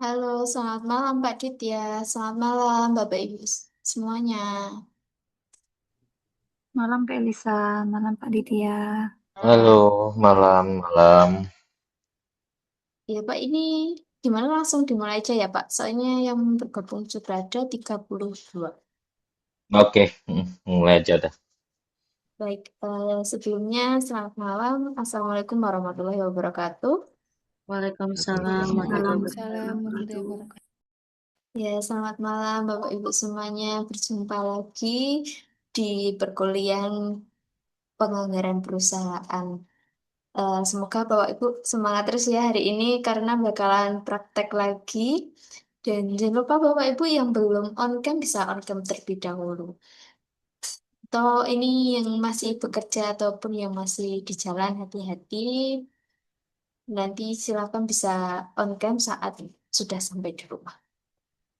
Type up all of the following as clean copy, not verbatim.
Halo, selamat malam Pak Ditya. Selamat malam Bapak Ibu semuanya. Malam Kak Elisa, malam Pak Ditya. Halo, malam-malam. Ya Pak, ini gimana langsung dimulai aja ya Pak? Soalnya yang bergabung sudah ada 32. Oke, mulai aja dah. Baik, sebelumnya selamat malam. Assalamualaikum warahmatullahi wabarakatuh. Waalaikumsalam Waalaikumsalam. warahmatullahi Waalaikumsalam warahmatullahi wabarakatuh. wabarakatuh. Ya, selamat malam Bapak Ibu semuanya. Berjumpa lagi di perkuliahan penganggaran perusahaan. Semoga Bapak Ibu semangat terus ya hari ini karena bakalan praktek lagi. Dan jangan lupa Bapak Ibu yang belum on cam bisa on cam terlebih dahulu. Atau ini yang masih bekerja ataupun yang masih di jalan hati-hati. Nanti silakan bisa on cam saat sudah sampai di rumah.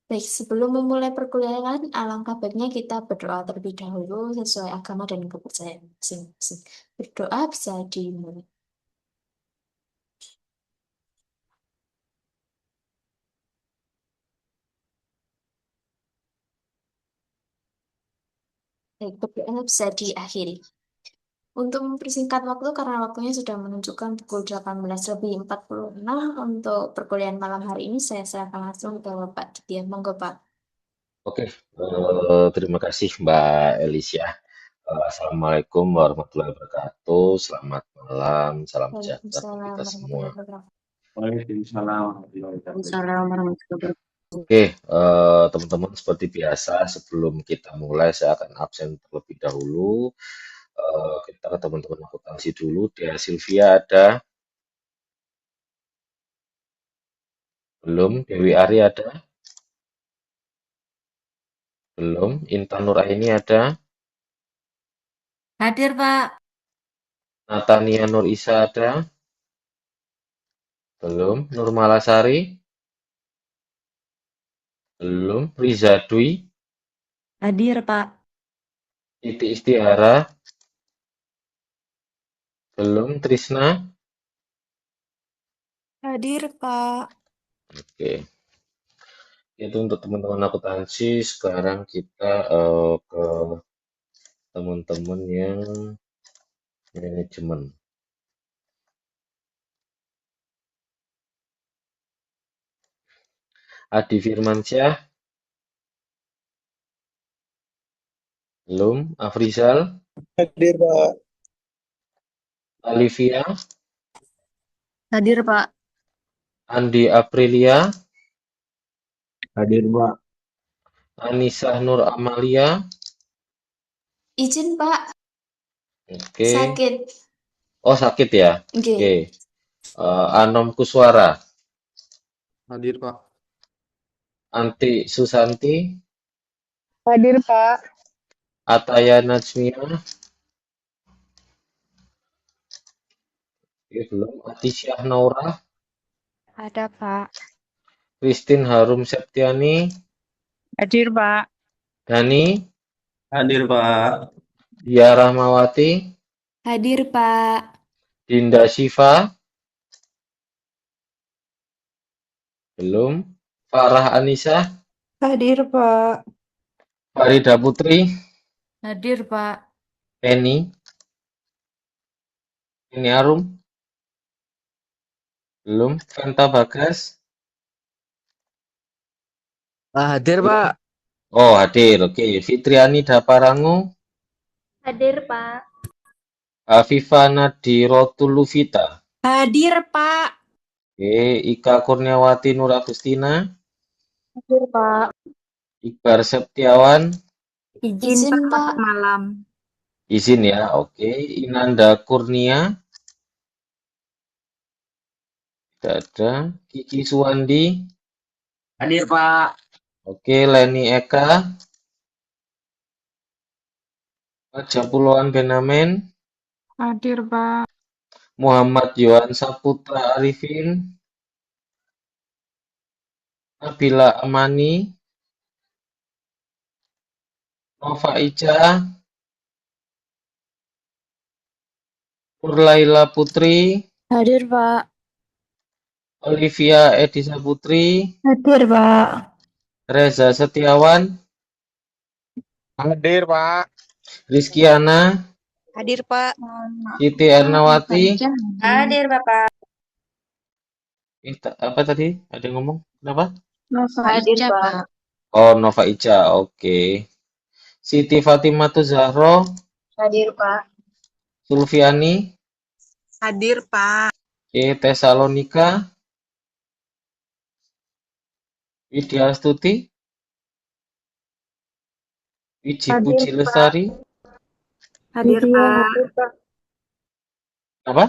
Baik, sebelum memulai perkuliahan, alangkah baiknya kita berdoa terlebih dahulu sesuai agama dan kepercayaan masing-masing. Berdoa bisa dimulai. Baik, berdoa bisa diakhiri. Untuk mempersingkat waktu, karena waktunya sudah menunjukkan pukul 18:46 untuk perkuliahan malam hari ini, saya serahkan langsung ke Pak Ditya. Monggo, Pak. Oke, terima kasih Mbak Elisya. Assalamualaikum warahmatullahi wabarakatuh. Selamat malam, salam sejahtera untuk Waalaikumsalam kita semua. warahmatullahi wabarakatuh. Waalaikumsalam warahmatullahi wabarakatuh. Waalaikumsalam warahmatullahi wabarakatuh. Oke, teman-teman seperti biasa sebelum kita mulai saya akan absen terlebih dahulu. Kita ke teman-teman akuntansi dulu. Dea Sylvia ada? Belum. Dewi Ari ada? Belum. Intan Nuraini ada? Hadir, Pak. Natania Nur Isa ada? Belum. Nurmalasari? Belum. Riza Dwi? Hadir Pak. Siti Istihara? Belum. Trisna? Hadir Pak. Oke. Itu untuk teman-teman akuntansi. Sekarang kita ke teman-teman yang manajemen. Adi Firmansyah? Belum. Afrizal? Hadir, Pak. Olivia? Hadir Pak. Andi Aprilia? Hadir, Pak. Anissa Nur Amalia? Izin, Pak. Oke. Sakit. Oh, sakit ya? Oke. Oke. Anom Kuswara? Hadir, Pak. Anti Susanti? Hadir, Pak. Ataya Najmia? Oke, belum. Atisyah Naura? Ada, Pak. Christine Harum Septiani? Hadir, Pak. Dani? Hadir, Pak. Dia Rahmawati? Hadir, Pak. Dinda Shiva? Belum. Farah Anissa? Hadir, Pak. Farida Putri? Hadir, Pak. Penny? Penny Arum? Belum. Fanta Bagas? Hadir, Belum. Pak. Oh, hadir. Oke. Fitriani Daparangu? Hadir, Pak. Afifa Nadirotul-Lufita? Hadir Pak. Oke. Ika Kurniawati Nur Agustina? Hadir, Pak. Iqbar Septiawan? Izin Izin, Pak Pak. masuk malam. Izin ya. Oke. Inanda Kurnia? Tidak ada. Kiki Suwandi? Hadir, Pak. Oke. Leni Eka? Raja Puluhan Benamen? Hadir, Pak. Muhammad Yohan Saputra Arifin? Nabila Amani? Nova Ica? Nurlaila Putri? Hadir, Pak. Olivia Edisa Putri, Hadir, Pak. Reza Setiawan, Hadir, Pak. Rizkiana, Hadir, Pak. Siti Ernawati, Hadir, Bapak. apa tadi? Ada yang ngomong? Kenapa? Nova Hadir, Ica, Pak. Pak. Oh, Nova Ica, oke. Siti Fatimah Zahro, Hadir, Pak. Sulfiani, Hadir, Pak. Tesalonika, Widya Astuti, Wiji Hadir, Puji Pak. Lestari, Hadir, Widya Pak. hadir, Pak. apa?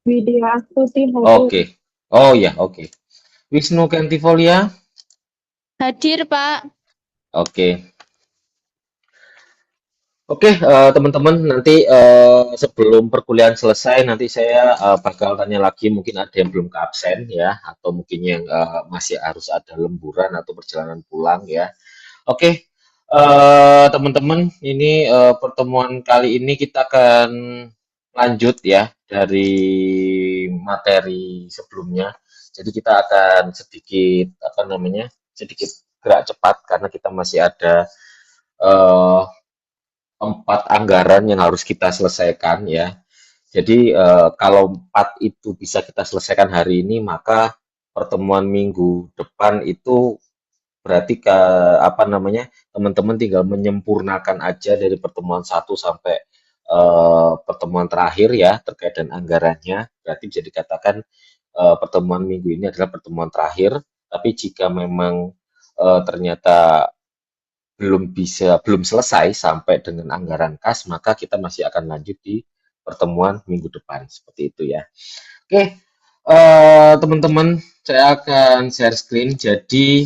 Widya Astuti hadir. Oke. Oh ya, oke. Wisnu Kentifolia, Hadir, Pak. oke. Oke, teman-teman, nanti sebelum perkuliahan selesai, nanti saya bakal tanya lagi, mungkin ada yang belum ke absen ya, atau mungkin yang masih harus ada lemburan atau perjalanan pulang ya. Oke, teman-teman, ini pertemuan kali ini kita akan lanjut ya dari materi sebelumnya. Jadi kita akan sedikit apa namanya, sedikit gerak cepat karena kita masih ada eh, 4 anggaran yang harus kita selesaikan ya. Jadi kalau 4 itu bisa kita selesaikan hari ini, maka pertemuan minggu depan itu berarti apa namanya, teman-teman tinggal menyempurnakan aja dari pertemuan 1 sampai pertemuan terakhir ya terkait dengan anggarannya. Berarti bisa dikatakan pertemuan minggu ini adalah pertemuan terakhir. Tapi jika memang ternyata belum selesai sampai dengan anggaran kas, maka kita masih akan lanjut di pertemuan minggu depan seperti itu ya. Oke, teman-teman, saya akan share screen. Jadi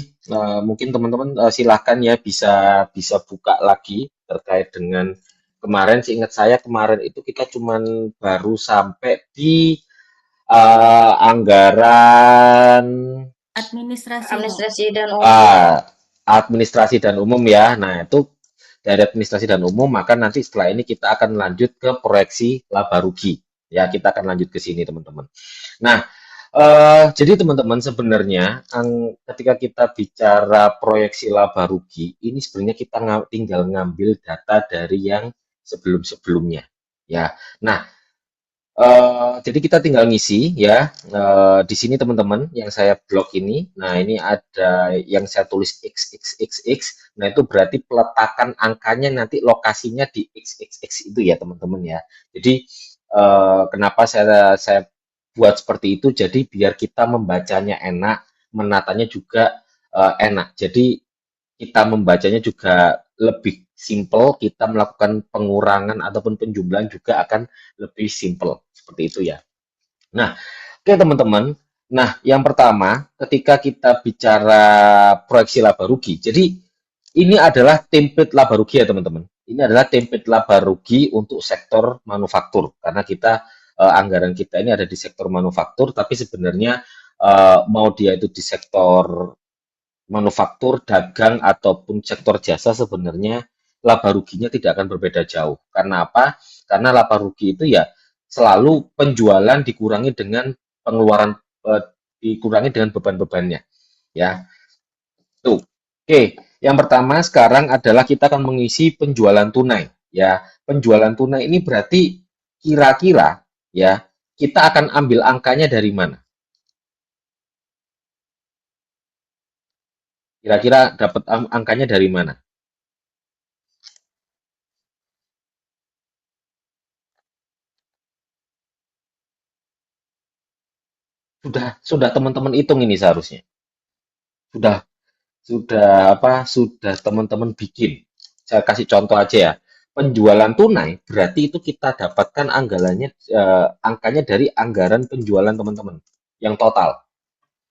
mungkin teman-teman silahkan ya bisa bisa buka lagi terkait dengan kemarin. Seingat saya kemarin itu kita cuman baru sampai di anggaran Administrasi. Administrasi dan umum. administrasi dan umum ya. Nah, itu dari administrasi dan umum, maka nanti setelah ini kita akan lanjut ke proyeksi laba rugi. Ya, kita akan lanjut ke sini, teman-teman. Nah, jadi teman-teman sebenarnya ketika kita bicara proyeksi laba rugi, ini sebenarnya kita tinggal ngambil data dari yang sebelum-sebelumnya. Ya, nah, jadi kita tinggal ngisi ya di sini teman-teman yang saya blok ini. Nah ini ada yang saya tulis XXXX. Nah itu berarti peletakan angkanya nanti lokasinya di XXX itu ya teman-teman ya. Jadi kenapa saya buat seperti itu? Jadi biar kita membacanya enak, menatanya juga enak. Jadi kita membacanya juga lebih simple, kita melakukan pengurangan ataupun penjumlahan juga akan lebih simple seperti itu ya. Nah, oke teman-teman. Nah, yang pertama ketika kita bicara proyeksi laba rugi. Jadi ini adalah template laba rugi ya teman-teman. Ini adalah template laba rugi untuk sektor manufaktur karena kita anggaran kita ini ada di sektor manufaktur, tapi sebenarnya mau dia itu di sektor manufaktur, dagang, ataupun sektor jasa sebenarnya laba ruginya tidak akan berbeda jauh. Karena apa? Karena laba rugi itu ya selalu penjualan dikurangi dengan pengeluaran, dikurangi dengan beban-bebannya. Ya, tuh. Oke, yang pertama sekarang adalah kita akan mengisi penjualan tunai. Ya, penjualan tunai ini berarti kira-kira ya kita akan ambil angkanya dari mana? Kira-kira dapat angkanya dari mana? Sudah teman-teman hitung ini seharusnya. Sudah sudah teman-teman bikin. Saya kasih contoh aja ya. Penjualan tunai berarti itu kita dapatkan angkanya dari anggaran penjualan teman-teman yang total.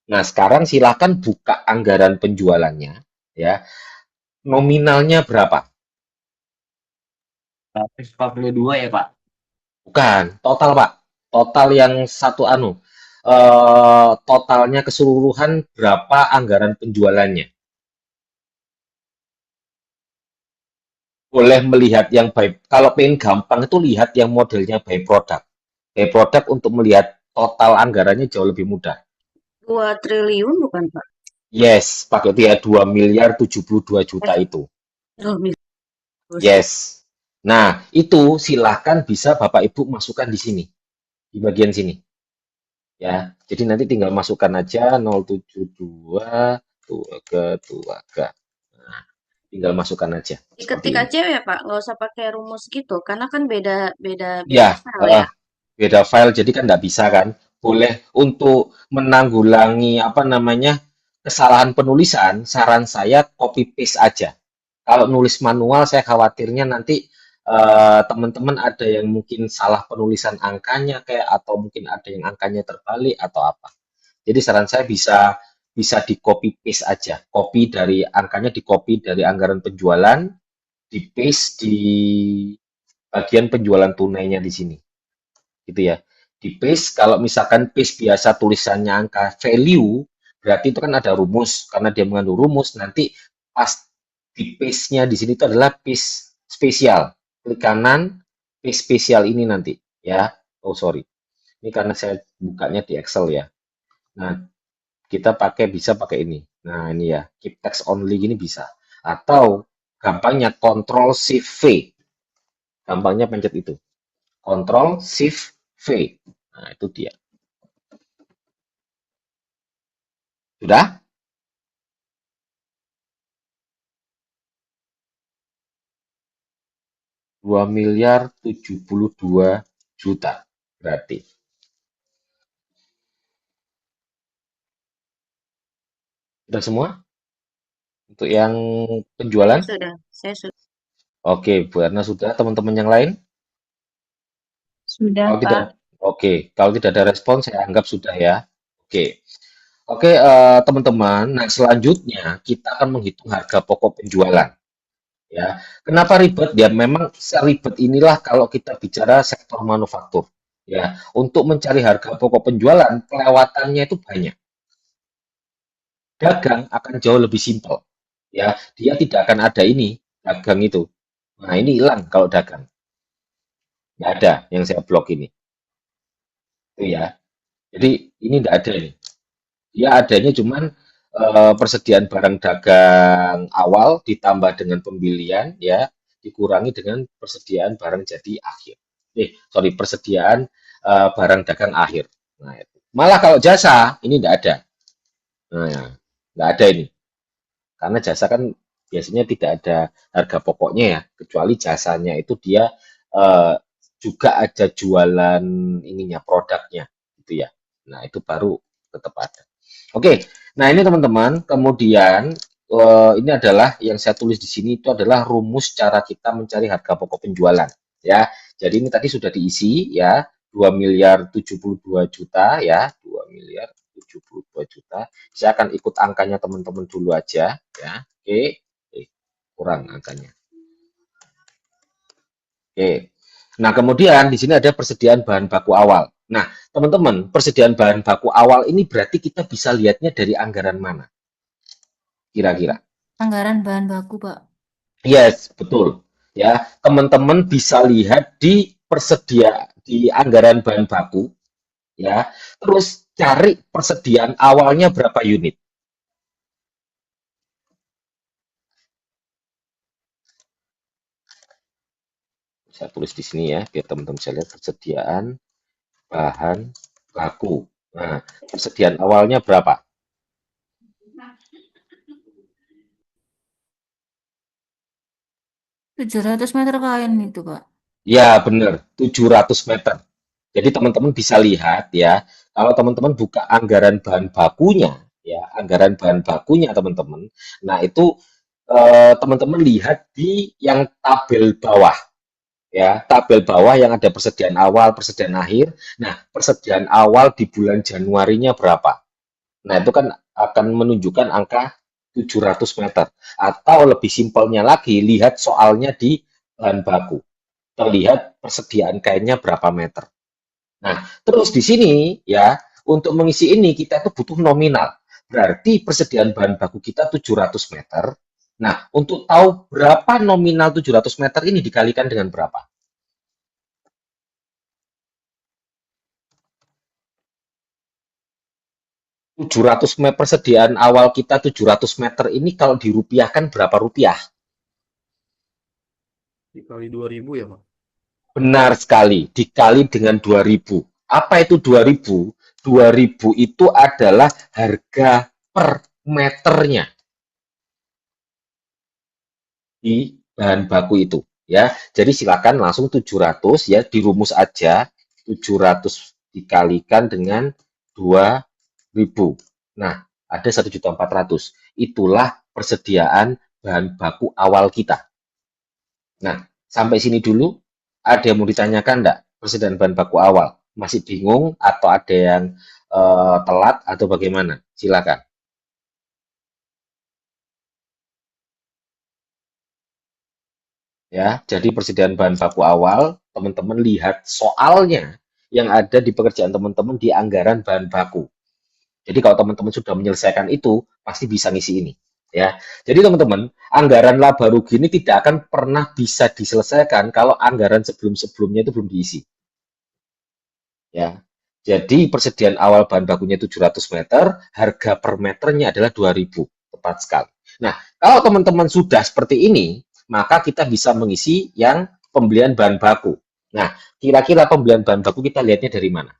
Nah, sekarang silakan buka anggaran penjualannya ya. Nominalnya berapa? 142 ya, Pak. Bukan, total Pak. Total yang totalnya keseluruhan berapa anggaran penjualannya? Boleh melihat yang by, kalau pengen gampang itu lihat yang modelnya by product. By product untuk melihat total anggarannya jauh lebih mudah. 2 triliun bukan, Pak? Yes, pakai itu ya 2.072 juta itu. Oh, bagus. Yes. Nah, itu silahkan bisa Bapak Ibu masukkan di sini, di bagian sini. Ya, jadi nanti tinggal masukkan aja 072 ke. Nah, tinggal masukkan aja seperti Diketik ini. aja ya, Pak. Nggak usah pakai rumus gitu, karena kan beda beda beda Ya, file ya. beda file jadi kan nggak bisa kan. Boleh untuk menanggulangi apa namanya kesalahan penulisan, saran saya copy paste aja. Kalau nulis manual saya khawatirnya nanti teman-teman ada yang mungkin salah penulisan angkanya kayak atau mungkin ada yang angkanya terbalik atau apa. Jadi saran saya bisa bisa di copy paste aja. Copy dari angkanya di copy dari anggaran penjualan, di paste di bagian penjualan tunainya di sini. Gitu ya. Di paste kalau misalkan paste biasa tulisannya angka value, berarti itu kan ada rumus. Karena dia mengandung rumus, nanti pas di paste-nya di sini itu adalah paste spesial. Klik kanan, paste spesial ini nanti ya. Oh sorry. Ini karena saya bukanya di Excel ya. Nah, kita bisa pakai ini. Nah, ini ya, keep text only gini bisa. Atau gampangnya Control Shift V. Gampangnya pencet itu. Control Shift V. Nah, itu dia. Sudah? Rp2.072.000.000 berarti. Sudah semua? Untuk yang penjualan? Saya sudah. Oke, Bu Erna sudah. Teman-teman yang lain? Sudah, Kalau tidak, Pak. oke. Kalau tidak ada respon, saya anggap sudah ya. Oke. Oke, teman-teman. Nah, selanjutnya kita akan menghitung harga pokok penjualan. Ya, kenapa ribet? Ya, memang seribet inilah kalau kita bicara sektor manufaktur. Ya, untuk mencari harga pokok penjualan, kelewatannya itu banyak. Dagang akan jauh lebih simpel. Ya, dia tidak akan ada ini dagang itu. Nah, ini hilang kalau dagang. Nggak ada yang saya blok ini. Itu ya. Jadi ini nggak ada ini. Dia adanya cuman persediaan barang dagang awal ditambah dengan pembelian ya dikurangi dengan persediaan barang jadi akhir. Sorry, persediaan barang dagang akhir. Nah, itu. Malah kalau jasa ini tidak ada. Nah, nggak ada ini. Karena jasa kan biasanya tidak ada harga pokoknya ya, kecuali jasanya itu dia eh, juga ada jualan ininya produknya gitu ya. Nah, itu baru tetap ada. Oke, nah ini teman-teman, kemudian ini adalah yang saya tulis di sini itu adalah rumus cara kita mencari harga pokok penjualan ya. Jadi ini tadi sudah diisi ya, 2.072.000.000 ya, 2.072.000.000. Saya akan ikut angkanya teman-teman dulu aja ya. Oke. Kurang angkanya. Oke. Nah, kemudian di sini ada persediaan bahan baku awal. Nah, teman-teman, persediaan bahan baku awal ini berarti kita bisa lihatnya dari anggaran mana? Kira-kira. Anggaran bahan baku, Pak. Yes, betul. Ya, teman-teman bisa lihat di di anggaran bahan baku ya. Terus cari persediaan awalnya berapa unit. Saya tulis di sini ya, biar teman-teman bisa lihat persediaan bahan baku. Nah, persediaan awalnya berapa? 700 meter kain itu, Pak. Ya, benar, 700 meter. Jadi teman-teman bisa lihat ya, kalau teman-teman buka anggaran bahan bakunya, ya, anggaran bahan bakunya teman-teman. Nah, itu teman-teman lihat di yang tabel bawah. Ya, tabel bawah yang ada persediaan awal, persediaan akhir. Nah, persediaan awal di bulan Januarinya berapa? Nah, itu kan akan menunjukkan angka 700 meter. Atau lebih simpelnya lagi, lihat soalnya di bahan baku. Terlihat persediaan kainnya berapa meter. Nah, terus di sini ya, untuk mengisi ini kita itu butuh nominal. Berarti persediaan bahan baku kita 700 meter. Nah, untuk tahu berapa nominal 700 meter ini dikalikan dengan berapa? 700 meter persediaan awal kita 700 meter ini kalau dirupiahkan berapa rupiah? Dikali 2.000 ya, Pak? Benar sekali, dikali dengan 2.000. Apa itu 2.000? 2.000 itu adalah harga per meternya di bahan baku itu ya. Jadi silakan langsung 700 ya, dirumus aja 700 dikalikan dengan 2.000. Nah, ada 1.400.000. Itulah persediaan bahan baku awal kita. Nah, sampai sini dulu ada yang mau ditanyakan enggak? Persediaan bahan baku awal. Masih bingung atau ada yang telat atau bagaimana? Silakan. Ya, jadi persediaan bahan baku awal, teman-teman lihat soalnya yang ada di pekerjaan teman-teman di anggaran bahan baku. Jadi kalau teman-teman sudah menyelesaikan itu, pasti bisa ngisi ini. Ya, jadi teman-teman, anggaran laba rugi ini tidak akan pernah bisa diselesaikan kalau anggaran sebelum-sebelumnya itu belum diisi. Ya, jadi persediaan awal bahan bakunya 700 meter, harga per meternya adalah 2.000, tepat sekali. Nah, kalau teman-teman sudah seperti ini, maka kita bisa mengisi yang pembelian bahan baku. Nah, kira-kira pembelian bahan baku kita lihatnya dari mana?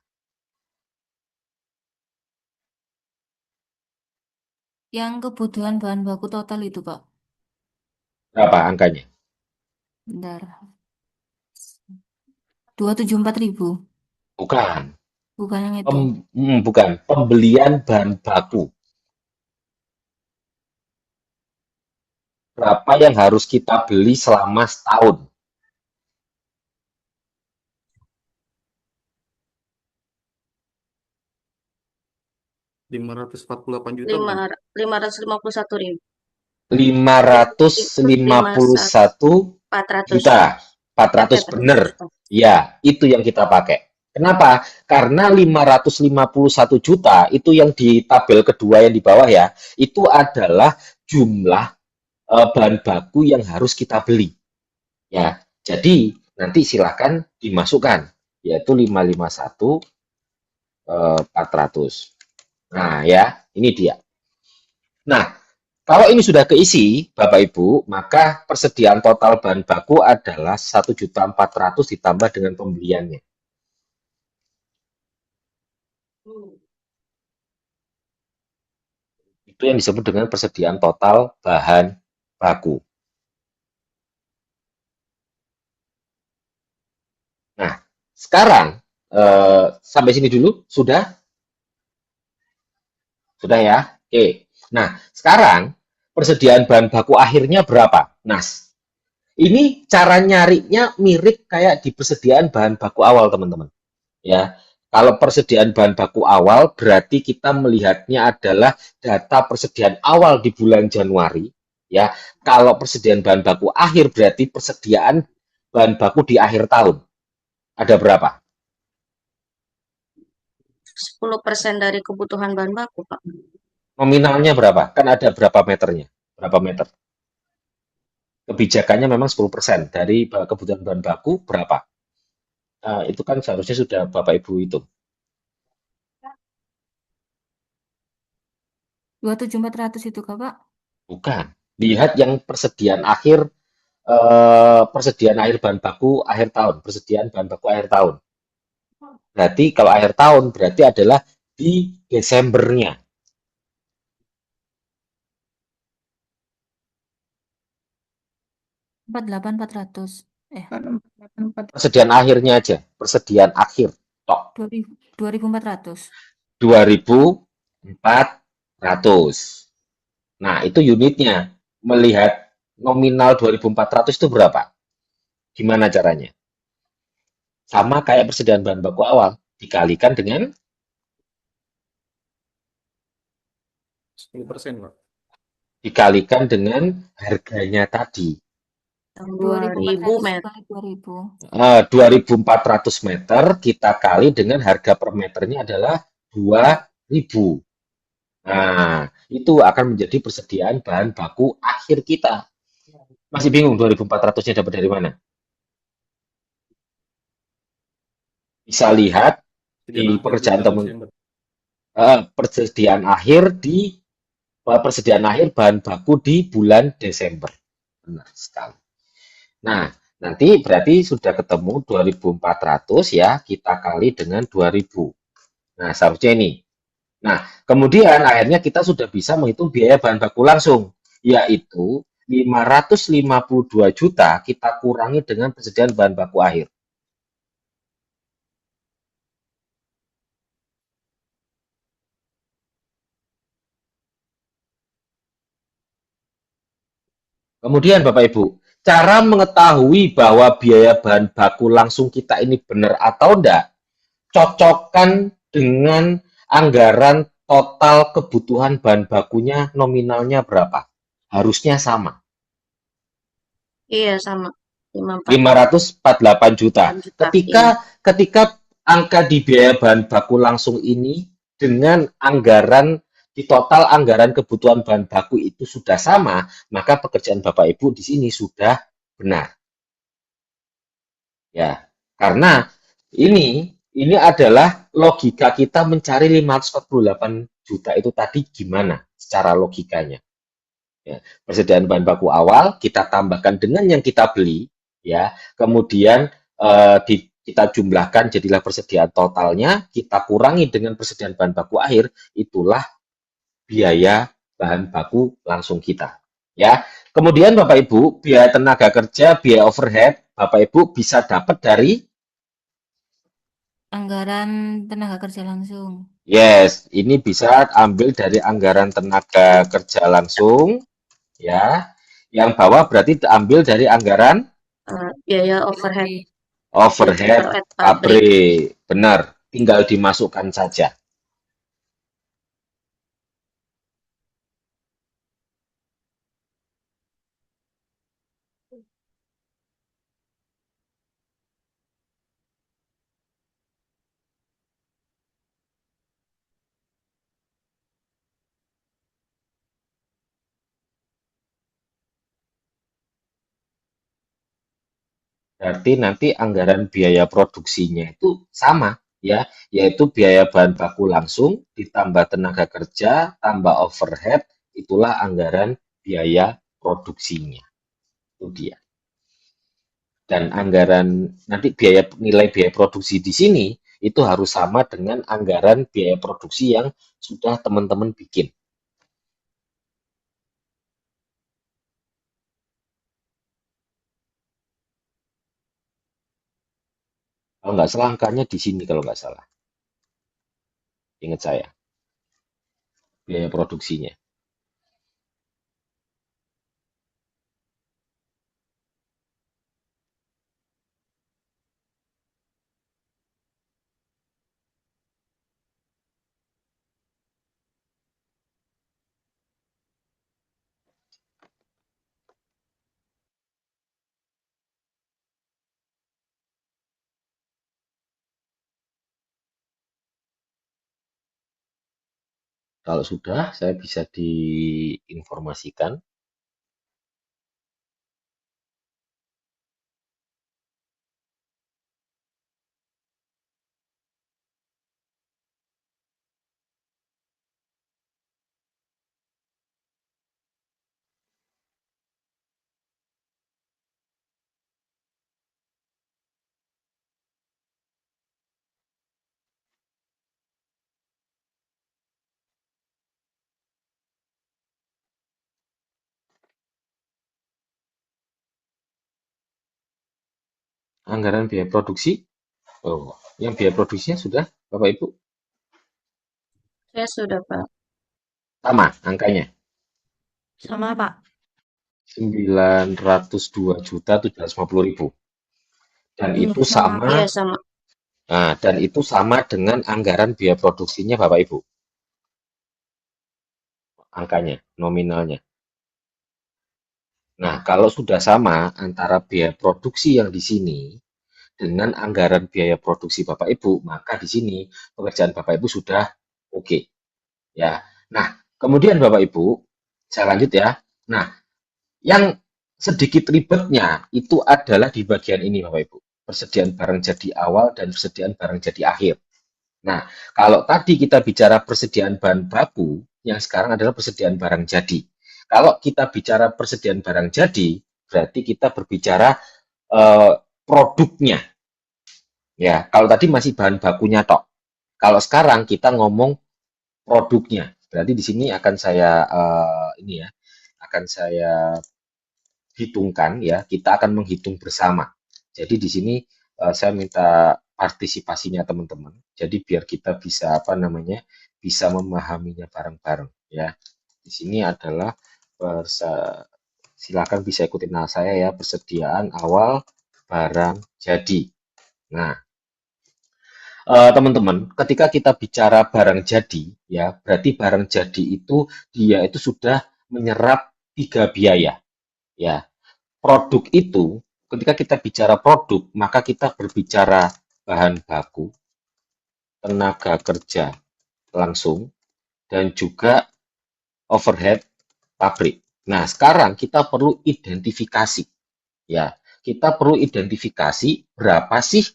Yang kebutuhan bahan baku total itu, Pak. Berapa angkanya? Bentar. 274.000. Bukan. Bukan yang itu. Bukan. Pembelian bahan baku. Berapa yang harus kita beli selama setahun? Rp548 juta, bukan? 551.000. 551 400. juta. 400 bener. Ya, itu yang kita pakai. Kenapa? Karena 551 juta itu yang di tabel kedua yang di bawah ya, itu adalah jumlah bahan baku yang harus kita beli. Ya, jadi nanti silakan dimasukkan, yaitu 551 400. Nah, ya, ini dia. Nah, kalau ini sudah keisi, Bapak Ibu, maka persediaan total bahan baku adalah 1.400.000 ditambah dengan pembeliannya. Itu yang disebut dengan persediaan total bahan baku. Nah, sekarang sampai sini dulu, sudah? Sudah ya? Oke. Nah, sekarang persediaan bahan baku akhirnya berapa? Nah, ini cara nyarinya mirip kayak di persediaan bahan baku awal, teman-teman. Ya, kalau persediaan bahan baku awal berarti kita melihatnya adalah data persediaan awal di bulan Januari. Ya, kalau persediaan bahan baku akhir berarti persediaan bahan baku di akhir tahun. Ada berapa? 10% dari kebutuhan bahan baku, Pak. Nominalnya berapa? Kan ada berapa meternya? Berapa meter? Kebijakannya memang 10% dari kebutuhan bahan baku berapa? Itu kan seharusnya sudah Bapak Ibu hitung. 2.400 itu, Kak, Pak? Bukan. Lihat yang persediaan akhir bahan baku akhir tahun, persediaan bahan baku akhir tahun. Berarti kalau akhir tahun berarti adalah di Desembernya. 48.400. Persediaan akhirnya aja, persediaan akhir. Tok. 2.400. 2.400. Nah, itu unitnya. Melihat nominal 2.400 itu berapa? Gimana caranya? Sama kayak persediaan bahan baku awal, dikalikan dengan 10%, Pak. dikalikan dengan harganya tadi. 2.000 meter. 2.400 meter kita kali dengan harga per meternya adalah 2.000. Nah, itu akan menjadi persediaan bahan baku akhir kita. Masih bingung 2.400-nya dapat dari mana? Bisa lihat di pekerjaan teman. persediaan akhir bahan baku di bulan Desember. Benar sekali. Nah, nanti berarti sudah ketemu 2.400 ya, kita kali dengan 2.000. Nah, seharusnya ini. Nah, kemudian akhirnya kita sudah bisa menghitung biaya bahan baku langsung, yaitu 552 juta kita kurangi dengan persediaan bahan baku akhir. Kemudian Bapak Ibu, cara mengetahui bahwa biaya bahan baku langsung kita ini benar atau enggak, cocokkan dengan anggaran total kebutuhan bahan bakunya nominalnya berapa. Harusnya sama. Iya, sama. 548 juta. 548 juta. Ketika angka di biaya bahan baku langsung ini dengan anggaran di total anggaran kebutuhan bahan baku itu sudah sama, maka pekerjaan Bapak Ibu di sini sudah benar. Ya, karena ini adalah logika kita mencari 548 juta itu tadi gimana secara logikanya. Ya, persediaan bahan baku awal kita tambahkan dengan yang kita beli, ya. Kemudian kita jumlahkan jadilah persediaan totalnya, kita kurangi dengan persediaan bahan baku akhir, itulah biaya bahan baku langsung kita. Ya. Kemudian Bapak Ibu, biaya tenaga kerja, biaya overhead, Bapak Ibu bisa dapat dari Anggaran tenaga kerja langsung. yes, ini bisa ambil dari anggaran tenaga kerja langsung, ya. Yang bawah berarti ambil dari anggaran Biaya overhead overhead pabrik. Benar, tinggal dimasukkan saja. Berarti nanti anggaran biaya produksinya itu sama, ya, yaitu biaya bahan baku langsung ditambah tenaga kerja tambah overhead, itulah anggaran biaya produksinya. Itu dia. Dan anggaran nanti nilai biaya produksi di sini itu harus sama dengan anggaran biaya produksi yang sudah teman-teman bikin. Kalau nggak salah angkanya di sini kalau nggak salah. Ingat saya, biaya produksinya. Kalau sudah, saya bisa diinformasikan. Anggaran biaya produksi, oh, yang biaya produksinya sudah, Bapak Ibu, Saya sudah, Pak. sama angkanya, Sama, Pak. 902.750.000. Dan itu sama, Iya, sama. nah, dan itu sama dengan anggaran biaya produksinya Bapak Ibu. Angkanya, nominalnya. Nah, kalau sudah sama antara biaya produksi yang di sini dengan anggaran biaya produksi Bapak Ibu, maka di sini pekerjaan Bapak Ibu sudah oke. Ya. Nah, kemudian Bapak Ibu, saya lanjut ya. Nah, yang sedikit ribetnya itu adalah di bagian ini Bapak Ibu. Persediaan barang jadi awal dan persediaan barang jadi akhir. Nah, kalau tadi kita bicara persediaan bahan baku, yang sekarang adalah persediaan barang jadi. Kalau kita bicara persediaan barang jadi, berarti kita berbicara produknya. Ya, kalau tadi masih bahan bakunya tok. Kalau sekarang kita ngomong produknya. Berarti di sini akan saya akan saya hitungkan ya. Kita akan menghitung bersama. Jadi di sini saya minta partisipasinya teman-teman. Jadi biar kita bisa bisa memahaminya bareng-bareng ya. Di sini adalah silakan bisa ikutin saya ya, persediaan awal barang jadi. Nah, teman-teman, ketika kita bicara barang jadi, ya berarti barang jadi itu dia itu sudah menyerap 3 biaya. Ya, produk itu ketika kita bicara produk, maka kita berbicara bahan baku, tenaga kerja langsung, dan juga overhead pabrik. Nah, sekarang kita perlu identifikasi. Ya, kita perlu identifikasi berapa sih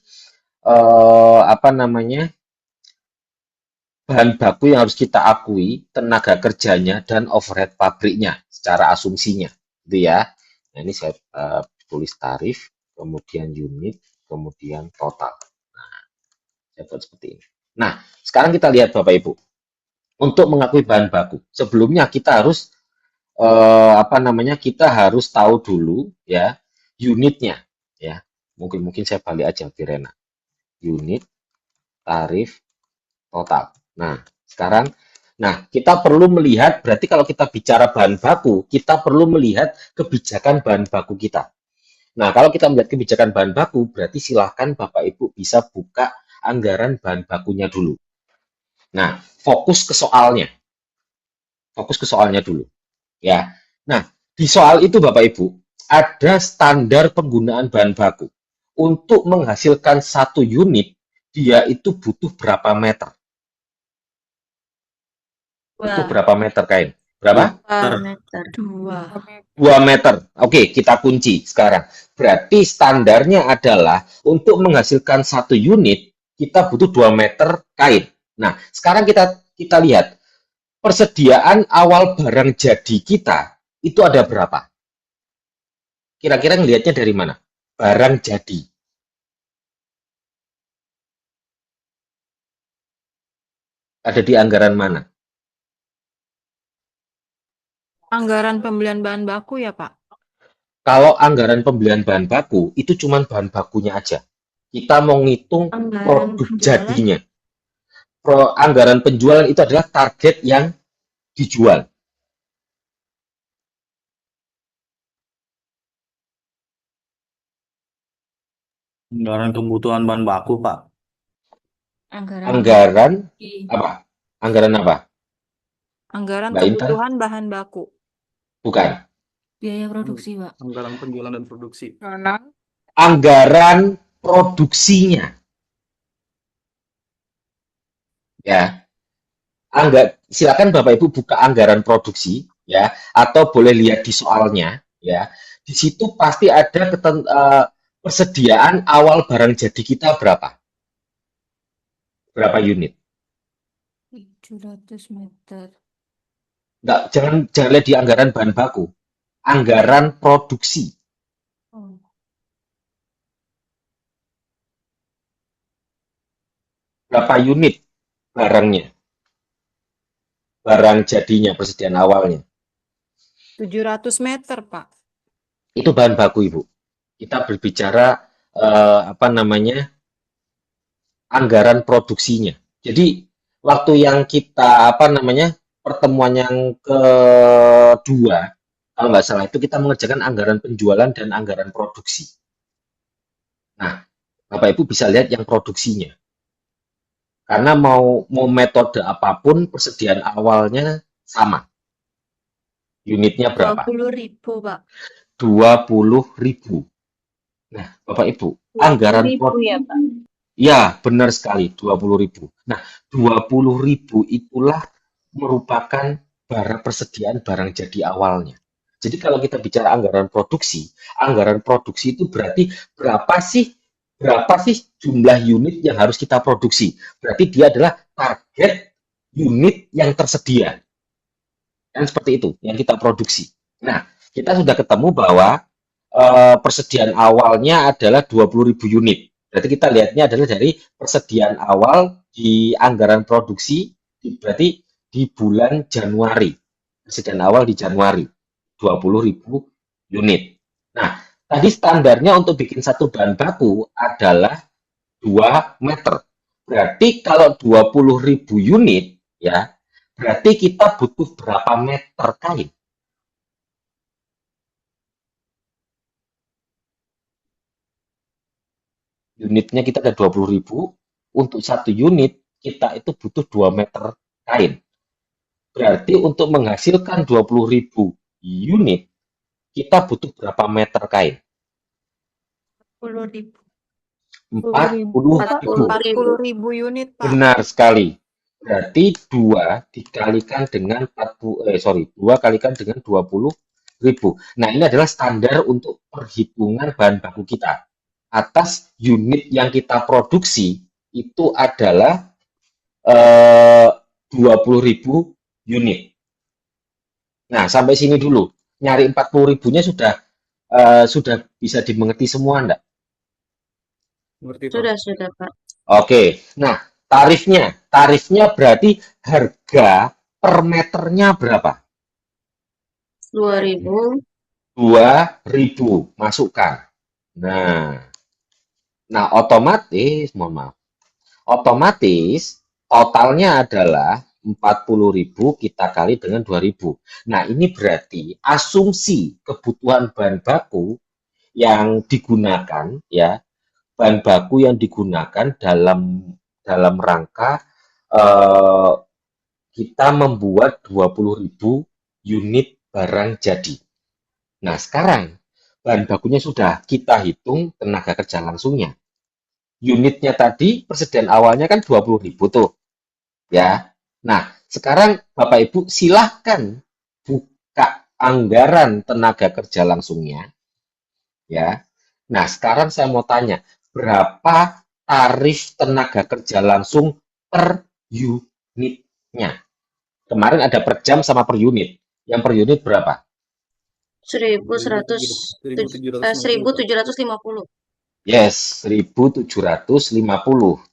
bahan baku yang harus kita akui, tenaga kerjanya dan overhead pabriknya secara asumsinya, gitu ya. Nah, ini saya tulis tarif, kemudian unit, kemudian total. Nah, saya buat seperti ini. Nah, sekarang kita lihat Bapak Ibu. Untuk mengakui bahan baku, sebelumnya kita harus kita harus tahu dulu ya unitnya ya. Mungkin saya balik aja Virena. Unit, tarif, total. Nah, sekarang kita perlu melihat, berarti kalau kita bicara bahan baku, kita perlu melihat kebijakan bahan baku kita. Nah, kalau kita melihat kebijakan bahan baku, berarti silahkan Bapak Ibu bisa buka anggaran bahan bakunya dulu. Nah, fokus ke soalnya. Fokus ke soalnya dulu. Ya. Nah, di soal itu Bapak Ibu, ada standar penggunaan bahan baku. Untuk menghasilkan 1 unit, dia itu butuh berapa meter? Butuh berapa meter kain? Berapa? 2 meter. 2 meter. Oke, kita kunci sekarang. Berarti standarnya adalah untuk menghasilkan 1 unit, kita butuh 2 meter kain. Nah, sekarang kita lihat persediaan awal barang jadi kita itu ada berapa? Kira-kira ngelihatnya dari mana? Barang jadi. Ada di anggaran mana? Anggaran pembelian bahan baku ya, Pak? Kalau anggaran pembelian bahan baku, itu cuma bahan bakunya aja. Kita mau ngitung produk jadinya. Anggaran penjualan itu adalah target yang dijual. Anggaran kebutuhan bahan baku, Pak. Anggaran apa? Anggaran apa? Anggaran Mbak Intan? kebutuhan bahan baku. Bukan. Biaya produksi, Pak. Anggaran penjualan dan produksi. Anggaran produksinya. Ya. Silakan Bapak Ibu buka anggaran produksi ya, atau boleh lihat di soalnya ya. Di situ pasti ada persediaan awal barang jadi kita berapa? Berapa unit? 700 meter. Enggak, jangan lihat di anggaran bahan baku. Anggaran produksi. Oh. Berapa unit barangnya? Barang jadinya, persediaan awalnya. 700 meter, Pak. Itu bahan baku, Ibu. Kita berbicara anggaran produksinya. Jadi waktu yang kita pertemuan yang kedua, kalau nggak salah itu kita mengerjakan anggaran penjualan dan anggaran produksi. Nah, Bapak Ibu bisa lihat yang produksinya. Karena mau metode apapun persediaan awalnya sama. Unitnya berapa? 20.000, Pak. 20.000. Nah, Bapak Ibu, anggaran ya, Pak. ya, benar sekali, 20.000. Nah, 20.000 itulah merupakan persediaan barang jadi awalnya. Jadi kalau kita bicara anggaran produksi itu berarti berapa sih berapa sih jumlah unit yang harus kita produksi. Berarti dia adalah target unit yang tersedia. Kan seperti itu yang kita produksi. Nah, kita sudah ketemu bahwa persediaan awalnya adalah 20.000 unit. Berarti kita lihatnya adalah dari persediaan awal di anggaran produksi, berarti di bulan Januari. Persediaan awal di Januari, 20.000 unit. Nah, tadi standarnya untuk bikin satu bahan baku adalah 2 meter. Berarti kalau 20.000 unit, ya, berarti kita butuh berapa meter kain? Unitnya kita ada 20.000, untuk satu unit kita itu butuh 2 meter kain. Berarti untuk menghasilkan 20.000 unit, kita butuh berapa meter kain? 10.000. 40.000. 40.000 unit, Pak. Benar sekali. Berarti 2 dikalikan dengan 2 kalikan dengan 20.000. Nah, ini adalah standar untuk perhitungan bahan baku kita. Atas unit yang kita produksi itu adalah 20.000 unit. Nah, sampai sini dulu. Nyari 40.000-nya sudah bisa dimengerti semua enggak? Ngerti, Pak. Sudah, Pak. Oke. Nah, tarifnya berarti harga per meternya berapa? 2.000. 2.000 masukkan. Nah, otomatis totalnya adalah 40.000 kita kali dengan 2.000. Nah, ini berarti asumsi kebutuhan bahan baku yang digunakan, ya, bahan baku yang digunakan dalam rangka kita membuat 20.000 unit barang jadi. Nah, sekarang bahan bakunya sudah kita hitung tenaga kerja langsungnya. Unitnya tadi persediaan awalnya kan 20.000 tuh. Ya. Nah, sekarang Bapak Ibu silahkan buka anggaran tenaga kerja langsungnya. Ya. Nah, sekarang saya mau tanya, berapa tarif tenaga kerja langsung per unitnya? Kemarin ada per jam sama per unit. Yang per unit berapa? 1.750. Yes, 1.750.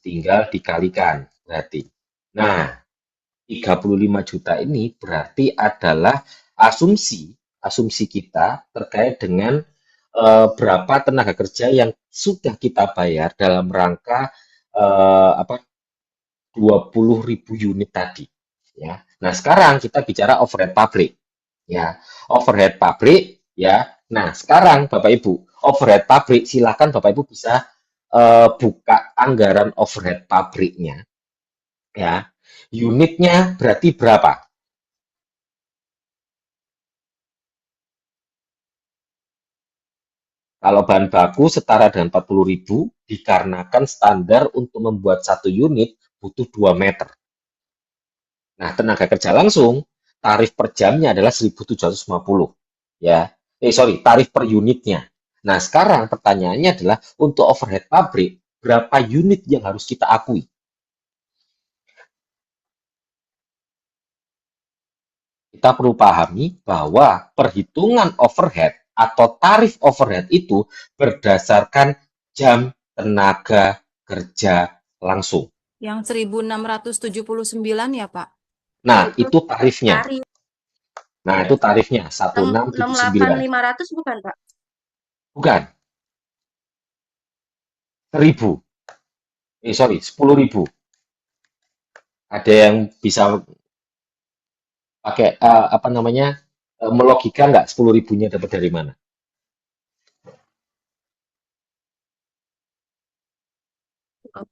Tinggal dikalikan berarti. Nah, 35 juta ini berarti adalah asumsi kita terkait dengan berapa tenaga kerja yang sudah kita bayar dalam rangka 20.000 unit tadi. Ya. Nah, sekarang kita bicara overhead pabrik. Ya, overhead pabrik, ya. Nah, sekarang Bapak Ibu, overhead pabrik, silakan Bapak Ibu bisa buka anggaran overhead pabriknya. Ya. Unitnya berarti berapa? Kalau bahan baku setara dengan 40.000 dikarenakan standar untuk membuat satu unit butuh 2 meter. Nah, tenaga kerja langsung tarif per jamnya adalah 1.750. Ya. Tarif per unitnya. Nah, sekarang pertanyaannya adalah untuk overhead pabrik, berapa unit yang harus kita akui? Kita perlu pahami bahwa perhitungan overhead atau tarif overhead itu berdasarkan jam tenaga kerja langsung. Yang 1.679 ya, Pak? Nah, itu tarifnya. Tarif. Nah, itu tarifnya 1.679. 68.500 bukan, Pak? Bukan. 10.000. Ada yang bisa pakai melogika nggak 10.000-nya dapat dari mana?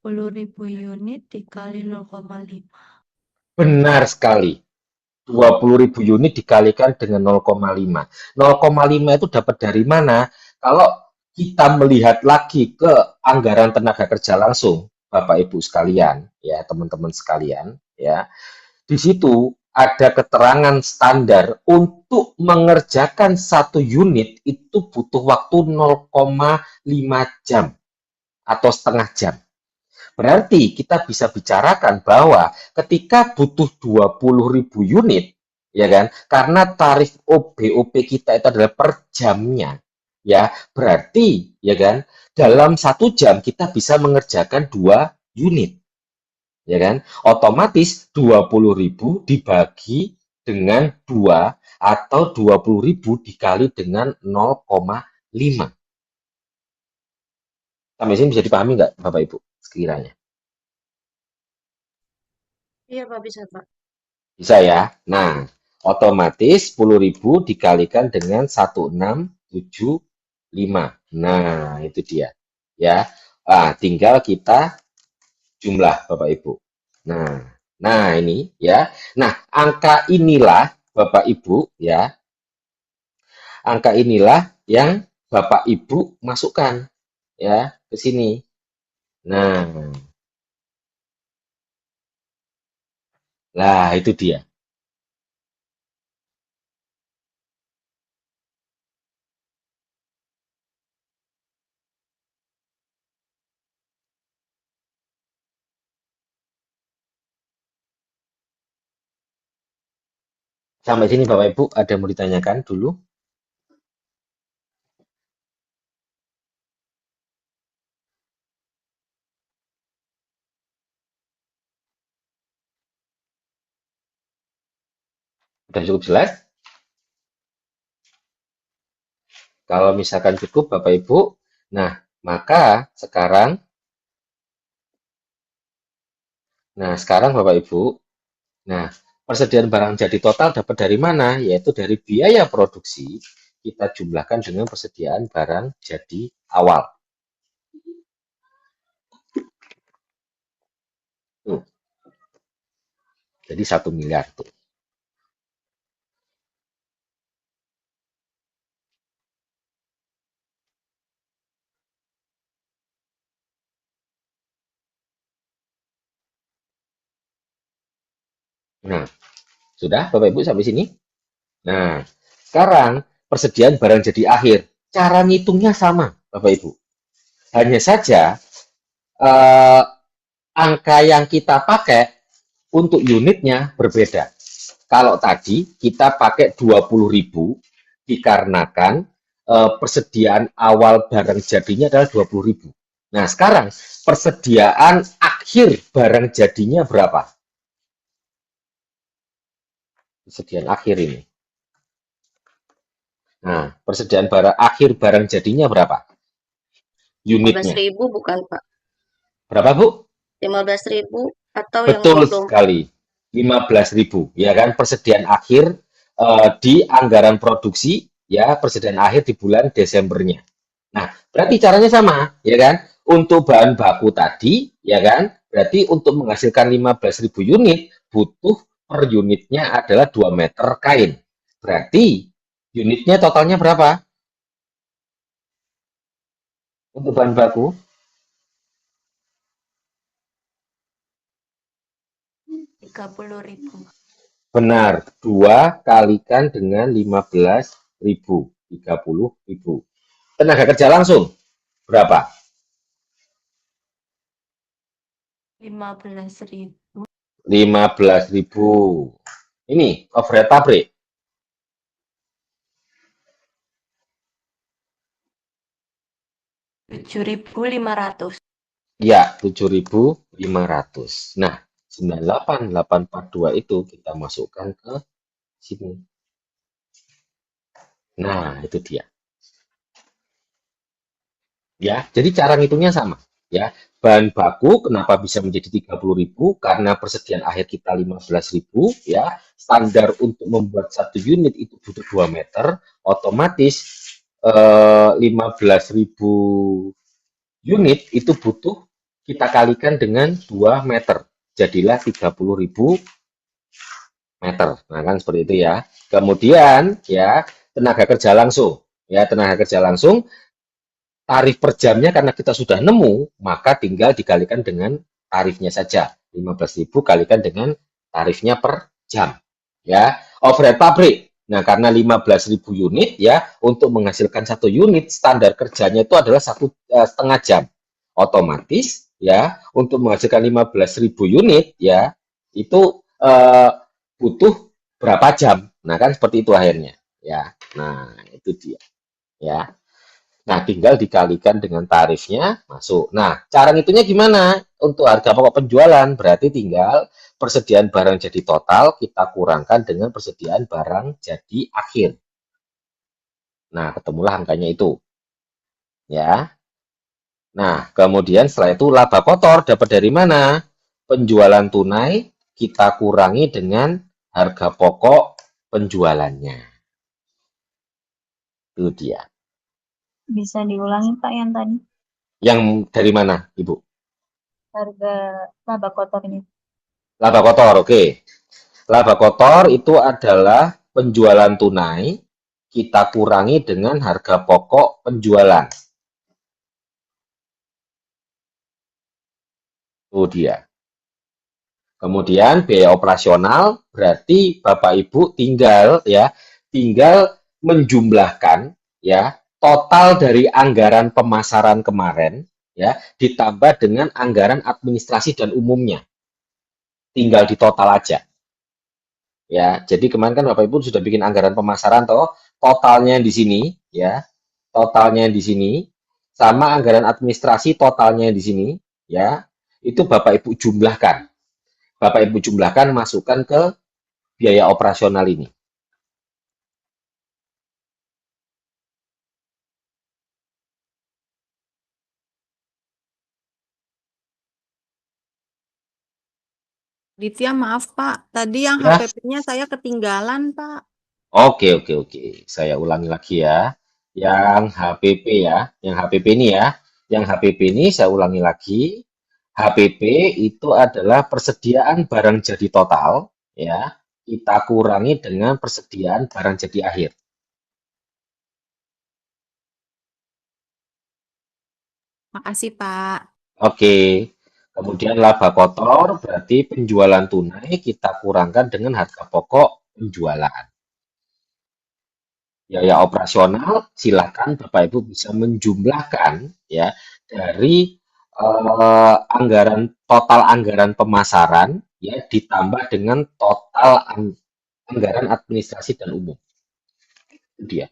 Ribu unit dikali 0,5. Benar sekali. 20.000 unit dikalikan dengan 0,5. 0,5 itu dapat dari mana? Kalau kita melihat lagi ke anggaran tenaga kerja langsung, Bapak Ibu sekalian, ya, teman-teman sekalian, ya. Di situ ada keterangan standar untuk mengerjakan satu unit itu butuh waktu 0,5 jam. atau setengah jam. Berarti kita bisa bicarakan bahwa ketika butuh 20.000 unit, ya kan? Karena tarif BOP kita itu adalah per jamnya, ya. Berarti, ya kan? Dalam 1 jam kita bisa mengerjakan 2 unit, ya kan? Otomatis 20.000 dibagi dengan 2 atau 20.000 dikali dengan 0,5. Sampai sini bisa dipahami nggak, Bapak Ibu, sekiranya? Iya, Pak, bisa, Pak. Bisa ya? Nah, otomatis 10.000 dikalikan dengan 1675. Nah, itu dia. Ya. Tinggal kita jumlah Bapak Ibu. Nah, ini ya. Nah, angka inilah Bapak Ibu ya. Angka inilah yang Bapak Ibu masukkan ya ke sini. Nah, itu dia. Sampai sini Bapak Ibu ada mau ditanyakan dulu? Sudah cukup jelas? Kalau misalkan cukup Bapak Ibu, nah maka sekarang Bapak Ibu, nah persediaan barang jadi total dapat dari mana? Yaitu dari biaya produksi kita jumlahkan dengan persediaan barang jadi awal. Tuh. Jadi 1 miliar tuh. Nah, sudah Bapak Ibu sampai sini? Nah, sekarang persediaan barang jadi akhir. Cara ngitungnya sama, Bapak Ibu. Hanya saja angka yang kita pakai untuk unitnya berbeda. Kalau tadi kita pakai 20.000 dikarenakan persediaan awal barang jadinya adalah 20.000. Nah, sekarang persediaan akhir barang jadinya berapa? Persediaan akhir ini. Nah, persediaan akhir barang jadinya berapa? Unitnya. 15.000 bukan, Pak? Berapa, Bu? 15.000 atau yang Betul belum? sekali. 15.000, ya kan? Persediaan akhir di anggaran produksi, ya, persediaan akhir di bulan Desembernya. Nah, berarti caranya sama, ya kan? Untuk bahan baku tadi, ya kan? Berarti untuk menghasilkan 15.000 unit, butuh per unitnya adalah 2 meter kain. Berarti unitnya totalnya berapa? Untuk bahan baku? 30.000. Benar, 2 kalikan dengan 15.000, 30.000. Tenaga kerja langsung berapa? 15.000. 15.000. Ini overhead pabrik. 7.500. Ya, 7.500. Nah, 98.842 itu kita masukkan ke sini. Nah, itu dia. Ya, jadi cara ngitungnya sama. Ya, bahan baku kenapa bisa menjadi 30.000? Karena persediaan akhir kita 15.000. Ya, standar untuk membuat 1 unit itu butuh 2 meter. Otomatis 15.000 unit itu butuh kita kalikan dengan 2 meter. Jadilah 30.000 meter. Nah, kan seperti itu ya. Kemudian ya, tenaga kerja langsung. Ya, tenaga kerja langsung tarif per jamnya karena kita sudah nemu, maka tinggal dikalikan dengan tarifnya saja. 15.000 kalikan dengan tarifnya per jam. Ya, overhead pabrik. Nah, karena 15.000 unit ya, untuk menghasilkan 1 unit standar kerjanya itu adalah 1,5 jam. Otomatis ya untuk menghasilkan 15.000 unit ya itu butuh berapa jam. Nah, kan seperti itu akhirnya ya. Nah, itu dia ya. Nah, tinggal dikalikan dengan tarifnya masuk. Nah, cara ngitungnya gimana? Untuk harga pokok penjualan berarti tinggal persediaan barang jadi total kita kurangkan dengan persediaan barang jadi akhir. Nah, ketemulah angkanya itu. Ya. Nah, kemudian setelah itu laba kotor dapat dari mana? Penjualan tunai kita kurangi dengan harga pokok penjualannya. Itu dia. Bisa diulangi Pak yang tadi Yang dari mana, Ibu? harga laba kotor ini. Laba kotor, oke. Laba kotor itu adalah penjualan tunai kita kurangi dengan harga pokok penjualan. Itu dia. Kemudian biaya operasional berarti Bapak Ibu tinggal menjumlahkan ya total dari anggaran pemasaran kemarin ya ditambah dengan anggaran administrasi dan umumnya. Tinggal di total aja. Ya, jadi kemarin kan Bapak Ibu sudah bikin anggaran pemasaran totalnya di sini ya. Totalnya di sini sama anggaran administrasi totalnya di sini ya. Itu Bapak Ibu jumlahkan. Bapak Ibu jumlahkan masukkan ke biaya operasional ini. Ditya, maaf Pak, tadi yang Ya, HPP-nya saya ketinggalan Pak. oke. Saya ulangi lagi ya. Yang HPP ya, yang HPP ini ya. Yang HPP ini saya ulangi lagi. HPP itu adalah persediaan barang jadi total ya. Kita kurangi dengan persediaan barang jadi akhir. Makasih Pak. Oke. Kemudian laba kotor berarti penjualan tunai kita kurangkan dengan harga pokok penjualan. Biaya operasional silakan Bapak Ibu bisa menjumlahkan ya dari total anggaran pemasaran ya ditambah dengan total anggaran administrasi dan umum. Itu dia.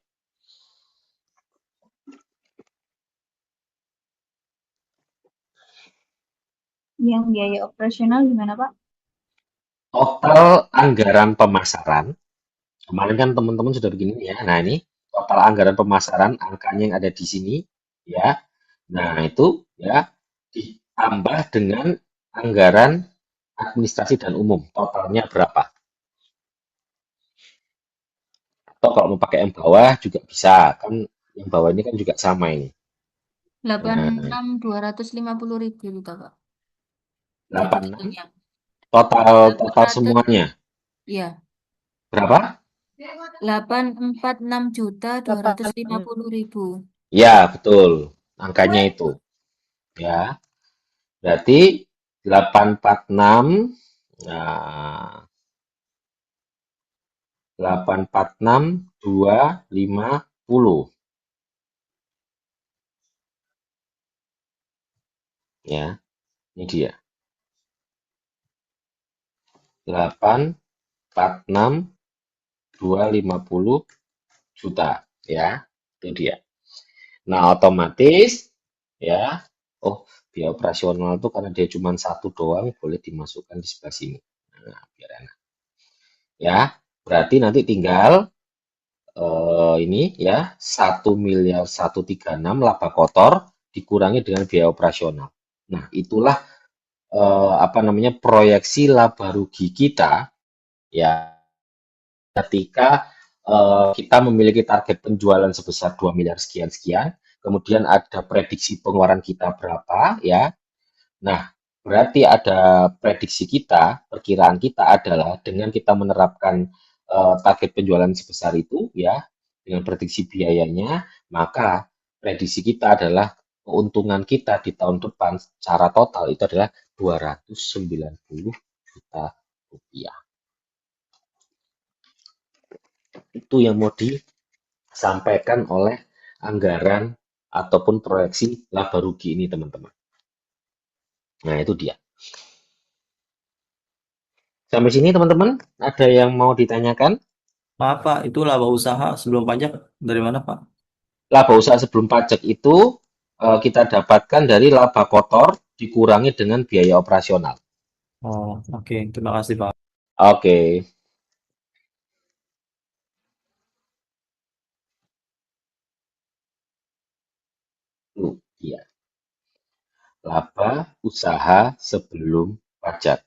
Yang biaya operasional gimana Pak? Total anggaran pemasaran. Kemarin kan teman-teman sudah begini ya. Nah, ini total anggaran pemasaran angkanya yang ada di sini ya. Nah, itu ya ditambah dengan anggaran administrasi dan umum. Totalnya berapa? Atau kalau mau pakai yang bawah juga bisa. Kan yang bawah ini kan juga sama ini. Nah, 86.250.000 itu Pak. Jadi 86 totalnya. total semuanya. Iya. Berapa? 86.250.000. Ya, betul. Angkanya itu. Ya. Berarti 846 nah, 846.250 ya. Ini dia. 846.250 juta ya. Itu dia. Nah, otomatis ya. Oh, biaya operasional itu karena dia cuma satu doang boleh dimasukkan di sebelah sini. Nah, biar enak. Ya, berarti nanti tinggal ini ya 1.136.000.000 laba kotor dikurangi dengan biaya operasional. Nah, itulah apa namanya proyeksi laba rugi kita ya ketika kita memiliki target penjualan sebesar 2 miliar sekian, kemudian ada prediksi pengeluaran kita berapa ya. Nah, berarti ada prediksi kita, perkiraan kita adalah dengan kita menerapkan target penjualan sebesar itu ya, dengan prediksi biayanya, maka prediksi kita adalah keuntungan kita di tahun depan secara total itu adalah 290 juta rupiah. Itu yang mau disampaikan oleh anggaran ataupun proyeksi laba rugi ini, teman-teman. Nah, itu dia. Sampai sini teman-teman, ada yang mau ditanyakan? Maaf Pak, itu laba usaha sebelum pajak dari mana Pak? Laba usaha sebelum pajak itu kita dapatkan dari laba kotor dikurangi dengan biaya operasional. Oh, oke. Terima kasih Pak. Oke. Itu dia. Laba usaha sebelum pajak.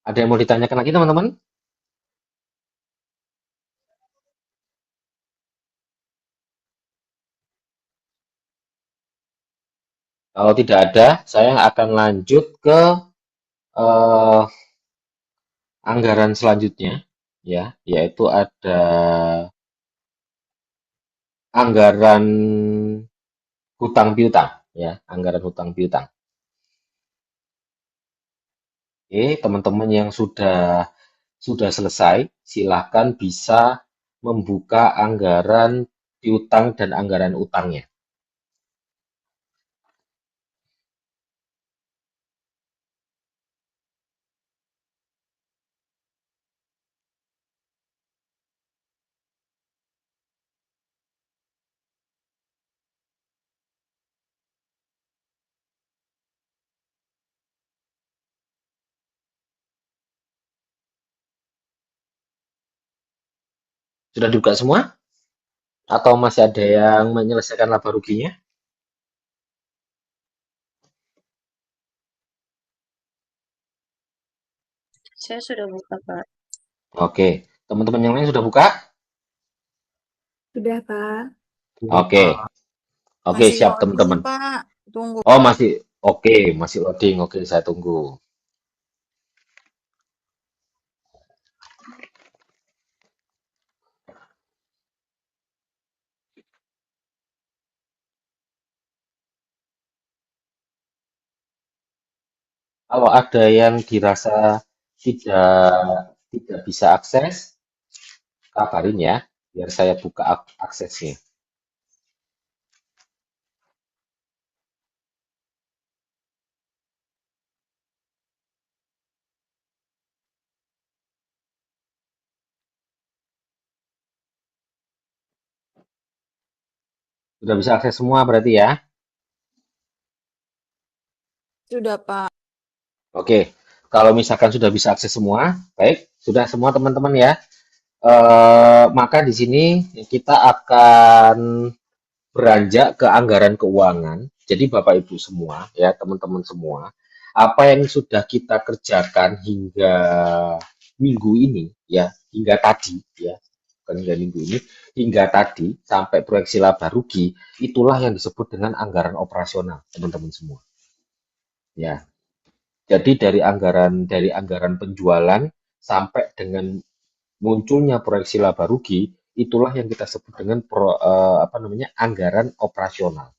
Ada yang mau ditanyakan lagi teman-teman? Kalau tidak ada, saya akan lanjut ke eh, anggaran selanjutnya, ya, yaitu ada anggaran hutang piutang, ya, anggaran hutang piutang. Oke, teman-teman yang sudah selesai, silahkan bisa membuka anggaran piutang dan anggaran utangnya. Sudah dibuka semua? Atau masih ada yang menyelesaikan laba ruginya? Saya sudah buka, Pak. Oke, teman-teman yang lain sudah buka? Sudah, Pak. Sudah Oke, Pak. oke, Masih siap loading teman-teman. nih, Pak. Tunggu, Oh, Pak. masih, oke, masih loading. Oke, saya tunggu. Kalau ada yang dirasa tidak bisa akses, kabarin ya, biar saya buka aksesnya. Sudah bisa akses semua berarti ya? Sudah, Pak. Oke, kalau misalkan sudah bisa akses semua, baik, sudah semua teman-teman ya. Maka di sini kita akan beranjak ke anggaran keuangan. Jadi Bapak Ibu semua, ya teman-teman semua, apa yang sudah kita kerjakan hingga minggu ini, ya hingga tadi, ya bukan hingga minggu ini, hingga tadi sampai proyeksi laba rugi, itulah yang disebut dengan anggaran operasional, teman-teman semua. Ya, jadi dari anggaran penjualan sampai dengan munculnya proyeksi laba rugi, itulah yang kita sebut dengan anggaran operasional.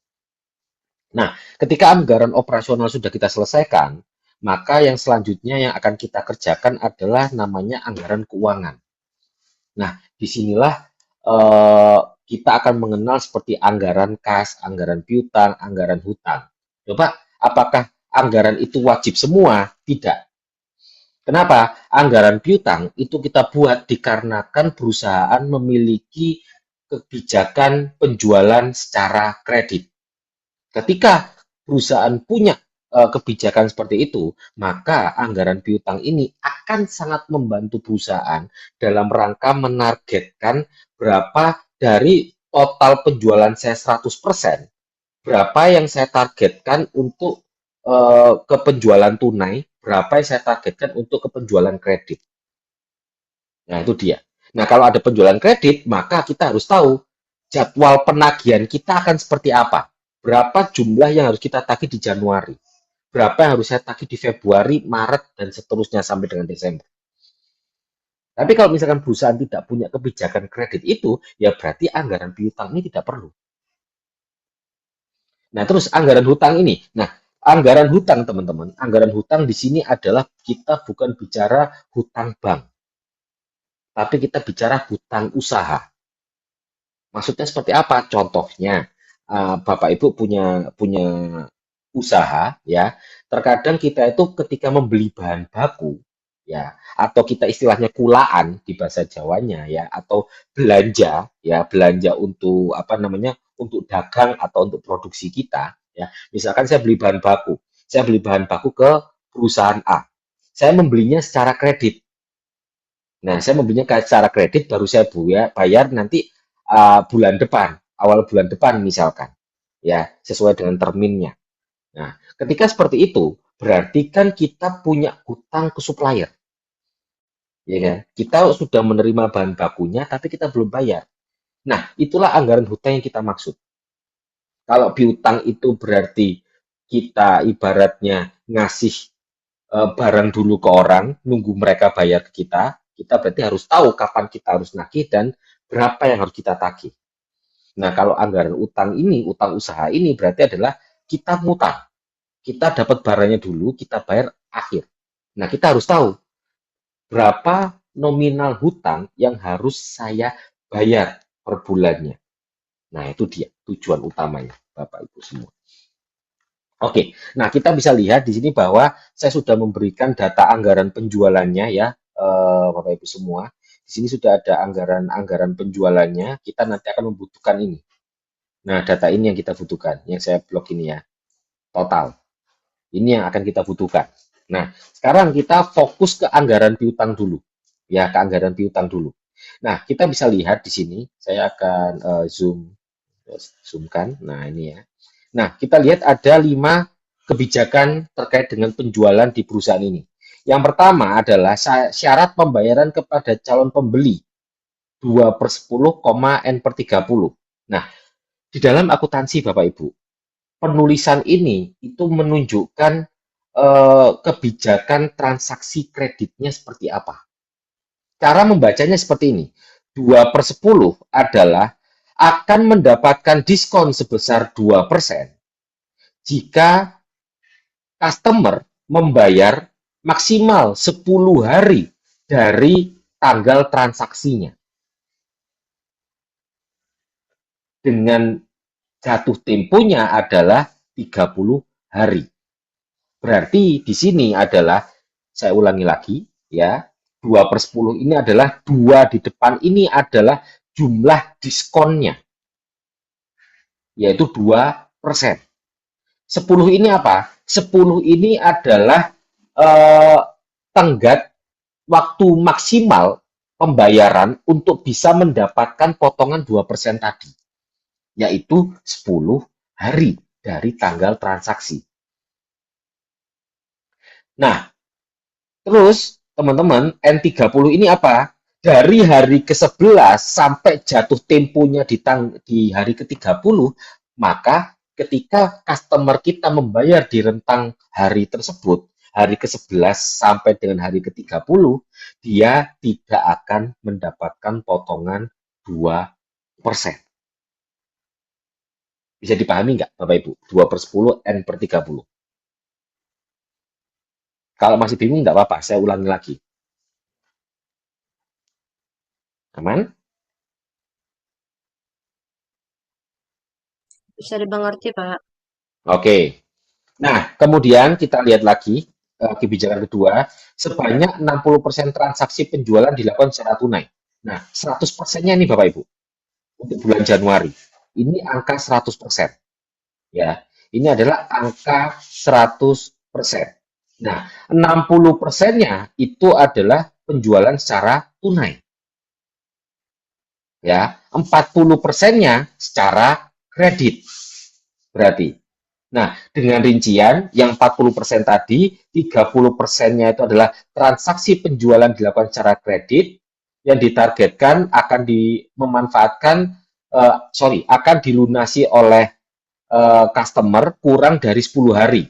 Nah, ketika anggaran operasional sudah kita selesaikan, maka yang selanjutnya yang akan kita kerjakan adalah namanya anggaran keuangan. Nah, disinilah kita akan mengenal seperti anggaran kas, anggaran piutang, anggaran hutang. Coba, apakah anggaran itu wajib semua? Tidak. Kenapa? Anggaran piutang itu kita buat dikarenakan perusahaan memiliki kebijakan penjualan secara kredit. Ketika perusahaan punya kebijakan seperti itu, maka anggaran piutang ini akan sangat membantu perusahaan dalam rangka menargetkan berapa dari total penjualan saya 100%, berapa yang saya targetkan untuk ke penjualan tunai, berapa yang saya targetkan untuk ke penjualan kredit. Nah, itu dia. Nah, kalau ada penjualan kredit, maka kita harus tahu jadwal penagihan kita akan seperti apa. Berapa jumlah yang harus kita tagih di Januari. Berapa yang harus saya tagih di Februari, Maret, dan seterusnya sampai dengan Desember. Tapi kalau misalkan perusahaan tidak punya kebijakan kredit itu, ya berarti anggaran piutang ini tidak perlu. Nah, terus anggaran hutang ini. Nah, anggaran hutang, teman-teman. Anggaran hutang di sini adalah kita bukan bicara hutang bank, tapi kita bicara hutang usaha. Maksudnya seperti apa? Contohnya, Bapak Ibu punya punya usaha, ya. Terkadang kita itu ketika membeli bahan baku, ya, atau kita istilahnya kulaan di bahasa Jawanya, ya, atau belanja, ya, belanja untuk apa namanya, untuk dagang atau untuk produksi kita, ya. Misalkan saya beli bahan baku ke perusahaan A, saya membelinya secara kredit. Nah, saya membelinya secara kredit, baru saya bayar nanti bulan depan, awal bulan depan misalkan, ya, sesuai dengan terminnya. Nah, ketika seperti itu, berarti kan kita punya hutang ke supplier, ya kan? Kita sudah menerima bahan bakunya, tapi kita belum bayar. Nah, itulah anggaran hutang yang kita maksud. Kalau piutang itu berarti kita ibaratnya ngasih barang dulu ke orang, nunggu mereka bayar ke kita berarti harus tahu kapan kita harus nagih dan berapa yang harus kita tagih. Nah, kalau anggaran utang ini, utang usaha ini berarti adalah kita ngutang. Kita dapat barangnya dulu, kita bayar akhir. Nah, kita harus tahu berapa nominal hutang yang harus saya bayar per bulannya. Nah, itu dia tujuan utamanya, Bapak Ibu semua. Oke, nah kita bisa lihat di sini bahwa saya sudah memberikan data anggaran penjualannya ya, Bapak Ibu semua. Di sini sudah ada anggaran penjualannya. Kita nanti akan membutuhkan ini. Nah, data ini yang kita butuhkan, yang saya blok ini ya, total. Ini yang akan kita butuhkan. Nah, sekarang kita fokus ke anggaran piutang dulu. Ya, ke anggaran piutang dulu. Nah, kita bisa lihat di sini, saya akan zoomkan. Nah, ini ya. Nah, kita lihat ada 5 kebijakan terkait dengan penjualan di perusahaan ini. Yang pertama adalah syarat pembayaran kepada calon pembeli 2/10, N/30. Nah, di dalam akuntansi Bapak Ibu, penulisan ini itu menunjukkan kebijakan transaksi kreditnya seperti apa. Cara membacanya seperti ini. 2/10 adalah akan mendapatkan diskon sebesar 2% jika customer membayar maksimal 10 hari dari tanggal transaksinya. Dengan jatuh temponya adalah 30 hari. Berarti di sini adalah, saya ulangi lagi ya, 2/10 ini adalah 2 di depan ini adalah jumlah diskonnya, yaitu 2%. 10 ini apa? 10 ini adalah tenggat waktu maksimal pembayaran untuk bisa mendapatkan potongan 2% tadi, yaitu 10 hari dari tanggal transaksi. Nah, terus teman-teman, N30 ini apa? Dari hari ke-11 sampai jatuh temponya di hari ke-30, maka ketika customer kita membayar di rentang hari tersebut, hari ke-11 sampai dengan hari ke-30, dia tidak akan mendapatkan potongan 2%. Bisa dipahami nggak, Bapak Ibu? 2/10 N/30. Kalau masih bingung, nggak apa-apa, saya ulangi lagi. Aman? Bisa dimengerti, Pak. Oke. Nah, kemudian kita lihat lagi kebijakan kedua, sebanyak 60% transaksi penjualan dilakukan secara tunai. Nah, 100%-nya ini Bapak Ibu, untuk bulan Januari. Ini angka 100%. Ya, ini adalah angka 100%. Nah, 60%-nya itu adalah penjualan secara tunai. Ya, 40%-nya secara kredit. Berarti. Nah, dengan rincian yang 40% tadi, 30%-nya itu adalah transaksi penjualan dilakukan secara kredit yang ditargetkan akan akan dilunasi oleh customer kurang dari 10 hari.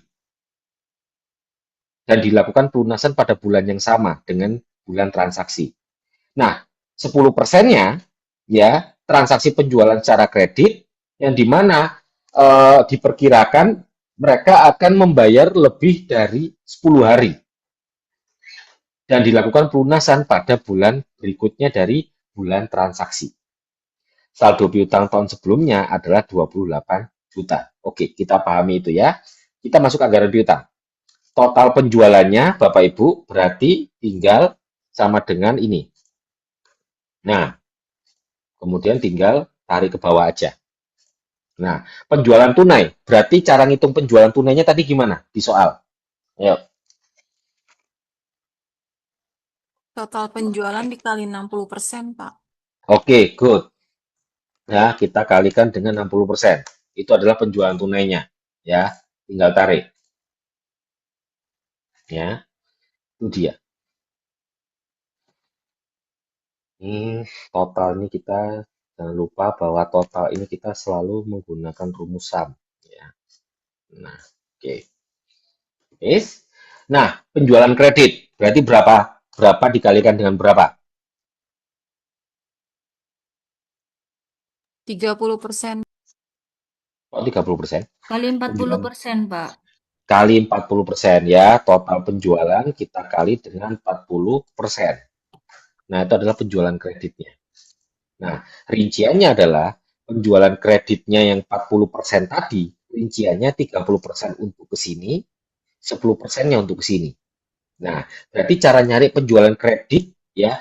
Dan dilakukan pelunasan pada bulan yang sama dengan bulan transaksi. Nah, 10%-nya ya transaksi penjualan secara kredit yang dimana diperkirakan mereka akan membayar lebih dari 10 hari dan dilakukan pelunasan pada bulan berikutnya dari bulan transaksi. Saldo piutang tahun sebelumnya adalah 28 juta. Oke, kita pahami itu ya. Kita masuk anggaran piutang. Total penjualannya, Bapak Ibu, berarti tinggal sama dengan ini. Nah, kemudian tinggal tarik ke bawah aja. Nah, penjualan tunai. Berarti cara ngitung penjualan tunainya tadi gimana di soal? Ayo. Total penjualan dikali 60%, Pak. Oke, good. Ya, kita kalikan dengan 60%. Itu adalah penjualan tunainya. Ya, tinggal tarik. Ya, itu dia. Total ini kita jangan lupa bahwa total ini kita selalu menggunakan rumus SAM. Ya. Nah, oke. Yes. Nah, penjualan kredit berarti berapa? Berapa dikalikan dengan berapa? 30%. Kok 30%? Kali 40%, Pak. Kali 40% ya, total penjualan kita kali dengan 40%. Nah, itu adalah penjualan kreditnya. Nah, rinciannya adalah penjualan kreditnya yang 40% tadi, rinciannya 30% untuk ke sini, 10%-nya untuk ke sini. Nah, berarti cara nyari penjualan kredit ya,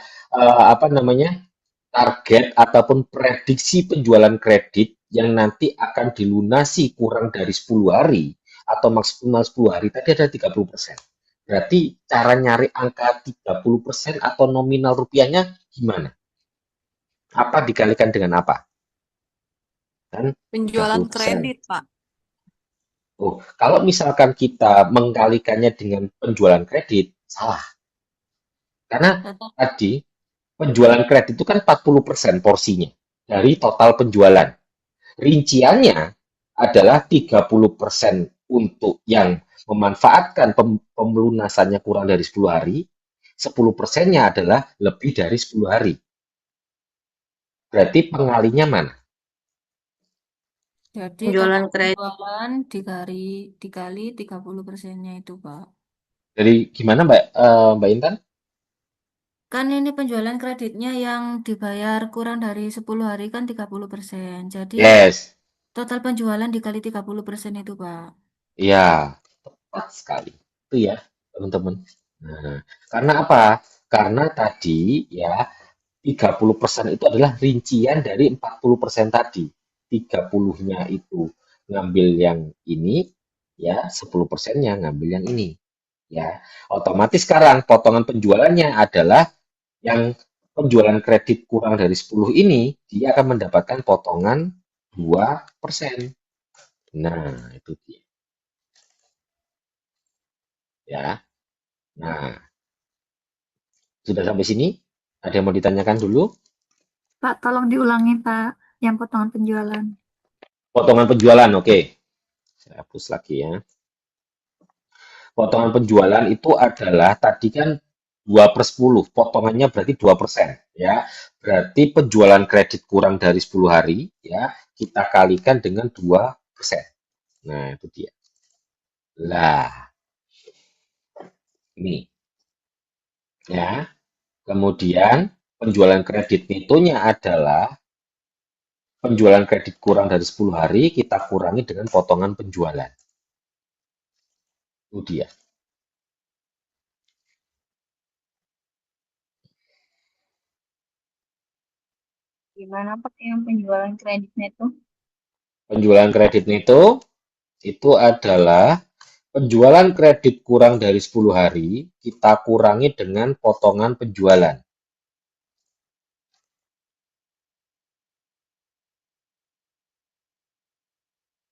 apa namanya? Target ataupun prediksi penjualan kredit yang nanti akan dilunasi kurang dari 10 hari atau maksimal 10 hari tadi ada 30%. Berarti cara nyari angka 30% atau nominal rupiahnya gimana? Apa dikalikan dengan apa? Kan Penjualan 30%. kredit, Pak. Oh, kalau misalkan kita mengkalikannya dengan penjualan kredit, salah. Karena Total tadi penjualan kredit itu kan 40% porsinya dari total penjualan. Rinciannya adalah 30% untuk yang memanfaatkan pemelunasannya kurang dari 10 hari, 10%-nya adalah lebih dari 10 hari. Berarti pengalinya mana? Jadi Penjualan total kredit. penjualan dikali 30%-nya itu, Pak. Jadi gimana Mbak Intan? Kan ini penjualan kreditnya yang dibayar kurang dari 10 hari kan 30%. Jadi Yes, total penjualan dikali 30% itu, Pak. ya tepat sekali. Itu ya teman-teman. Nah, karena apa? Karena tadi ya 30% itu adalah rincian dari 40% tadi. 30-nya itu ngambil yang ini, ya 10%-nya ngambil yang ini. Ya, otomatis sekarang potongan penjualannya adalah yang penjualan kredit kurang dari 10 ini, dia akan mendapatkan potongan 2%. Nah, itu dia. Ya. Nah, sudah sampai sini? Ada yang mau ditanyakan dulu? Pak, tolong diulangi, Pak, yang potongan penjualan. Potongan penjualan, oke. Saya hapus lagi ya. Potongan penjualan itu adalah tadi kan 2/10, potongannya berarti 2%, ya. Berarti penjualan kredit kurang dari 10 hari, ya, kita kalikan dengan 2%. Nah, itu dia. Lah, ini. Ya. Kemudian penjualan kredit netonya adalah penjualan kredit kurang dari 10 hari, kita kurangi dengan potongan penjualan. Itu dia. Gimana, Pak, yang penjualan kreditnya itu? Penjualan kredit neto itu adalah penjualan kredit kurang dari 10 hari, kita kurangi dengan potongan penjualan.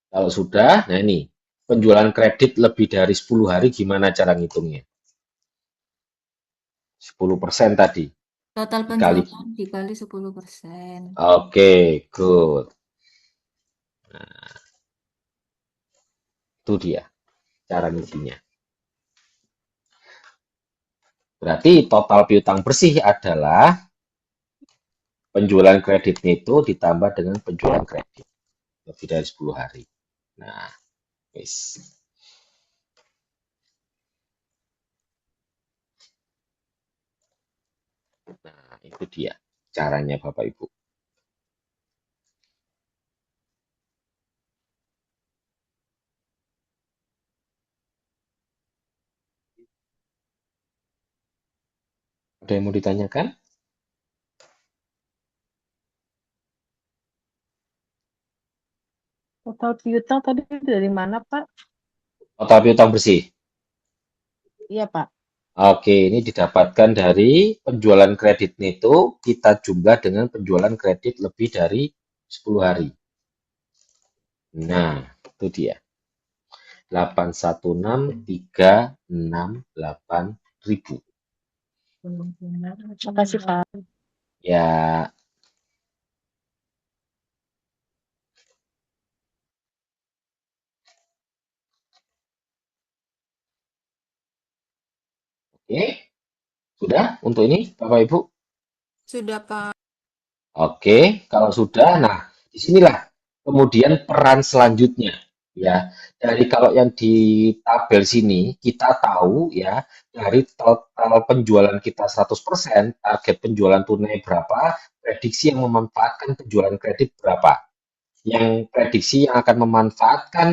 Kalau sudah, nah ini, penjualan kredit lebih dari 10 hari, gimana cara ngitungnya? 10% tadi. Total Dikali. penjualan dikali 10%. Oke, good. Nah, itu dia cara ngitungnya. Berarti total piutang bersih adalah penjualan kredit neto ditambah dengan penjualan kredit lebih dari 10 hari. Nah, Wis. Nah, itu dia caranya Bapak Ibu. Ada yang mau ditanyakan? Total piutang tadi dari mana, Pak? Total piutang bersih. Iya, Pak. Oke, ini didapatkan dari penjualan kredit neto kita jumlah dengan penjualan kredit lebih dari 10 hari. Nah, itu dia. 816.368.000. Terima kasih, Pak. Ya, oke. Sudah untuk ini, Bapak Ibu? Sudah, Pak. Oke, kalau sudah, nah disinilah kemudian peran selanjutnya ya. Dari kalau yang di tabel sini kita tahu ya dari total penjualan kita 100%, target penjualan tunai berapa, prediksi yang memanfaatkan penjualan kredit berapa. Yang prediksi yang akan memanfaatkan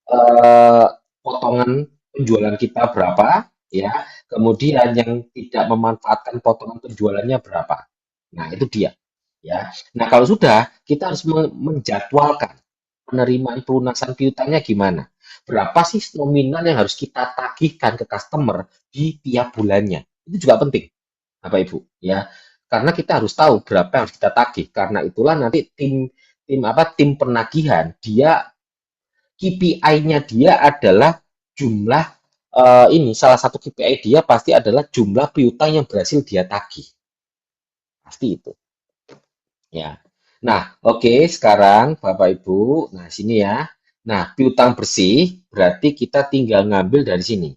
eh, potongan penjualan kita berapa ya. Kemudian yang tidak memanfaatkan potongan penjualannya berapa. Nah, itu dia ya. Nah, kalau sudah, kita harus menjadwalkan penerimaan pelunasan piutangnya gimana. Berapa sih nominal yang harus kita tagihkan ke customer di tiap bulannya. Itu juga penting, Bapak Ibu, ya. Karena kita harus tahu berapa yang harus kita tagih. Karena itulah nanti tim penagihan dia KPI-nya dia adalah jumlah ini salah satu KPI dia pasti adalah jumlah piutang yang berhasil dia tagih. Pasti itu. Ya. Nah, oke, sekarang Bapak Ibu, nah sini ya. Nah, piutang bersih berarti kita tinggal ngambil dari sini.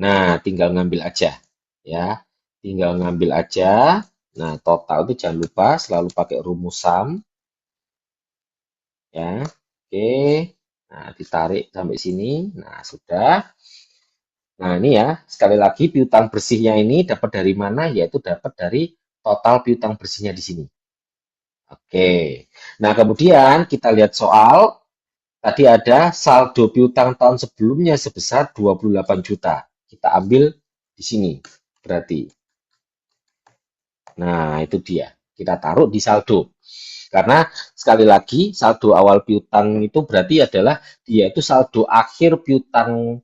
Nah, tinggal ngambil aja ya. Tinggal ngambil aja. Nah, total itu jangan lupa selalu pakai rumus SAM ya. Oke. Nah, ditarik sampai sini. Nah, sudah. Nah, ini ya, sekali lagi piutang bersihnya ini dapat dari mana? Yaitu dapat dari total piutang bersihnya di sini. Oke. Nah, kemudian kita lihat soal. Tadi ada saldo piutang tahun sebelumnya sebesar 28 juta. Kita ambil di sini. Berarti. Nah, itu dia. Kita taruh di saldo. Karena sekali lagi saldo awal piutang itu berarti adalah dia itu saldo akhir piutang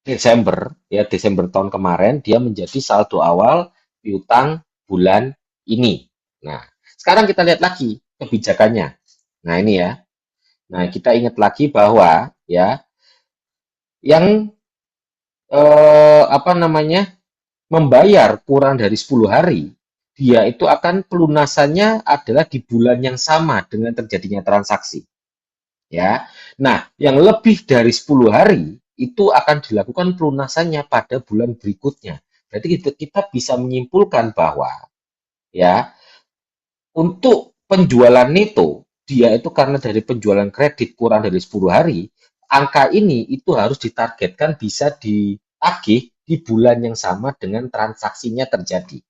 Desember, ya Desember tahun kemarin dia menjadi saldo awal piutang bulan ini. Nah, sekarang kita lihat lagi kebijakannya. Nah, ini ya. Nah, kita ingat lagi bahwa ya yang apa namanya membayar kurang dari 10 hari, dia itu akan pelunasannya adalah di bulan yang sama dengan terjadinya transaksi. Ya. Nah, yang lebih dari 10 hari itu akan dilakukan pelunasannya pada bulan berikutnya. Berarti kita bisa menyimpulkan bahwa ya untuk penjualan neto dia itu karena dari penjualan kredit kurang dari 10 hari, angka ini itu harus ditargetkan bisa ditagih di bulan yang sama dengan transaksinya terjadi.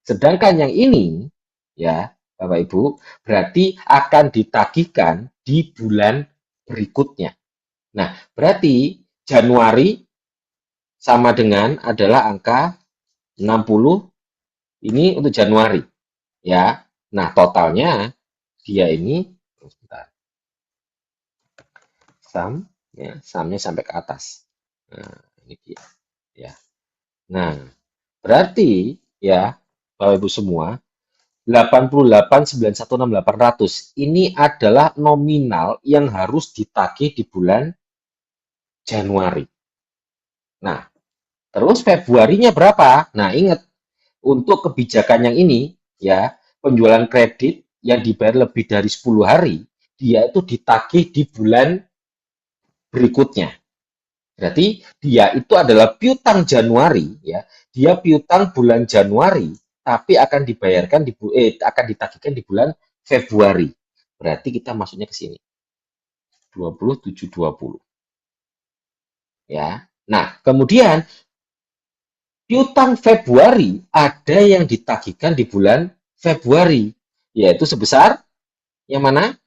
Sedangkan yang ini ya Bapak Ibu berarti akan ditagihkan di bulan berikutnya. Nah, berarti Januari sama dengan adalah angka 60 ini untuk Januari ya. Nah, totalnya dia ini sebentar. Sum ya, sumnya sampai ke atas. Nah, ini dia ya. Nah, berarti ya Bapak Ibu semua 88.916.800 ini adalah nominal yang harus ditagih di bulan Januari. Nah, terus Februarinya berapa? Nah, ingat untuk kebijakan yang ini ya, penjualan kredit yang dibayar lebih dari 10 hari, dia itu ditagih di bulan berikutnya. Berarti dia itu adalah piutang Januari ya. Dia piutang bulan Januari tapi akan dibayarkan akan ditagihkan di bulan Februari. Berarti kita masuknya ke sini. 27,20. Ya. Nah, kemudian piutang Februari ada yang ditagihkan di bulan Februari, yaitu sebesar yang mana?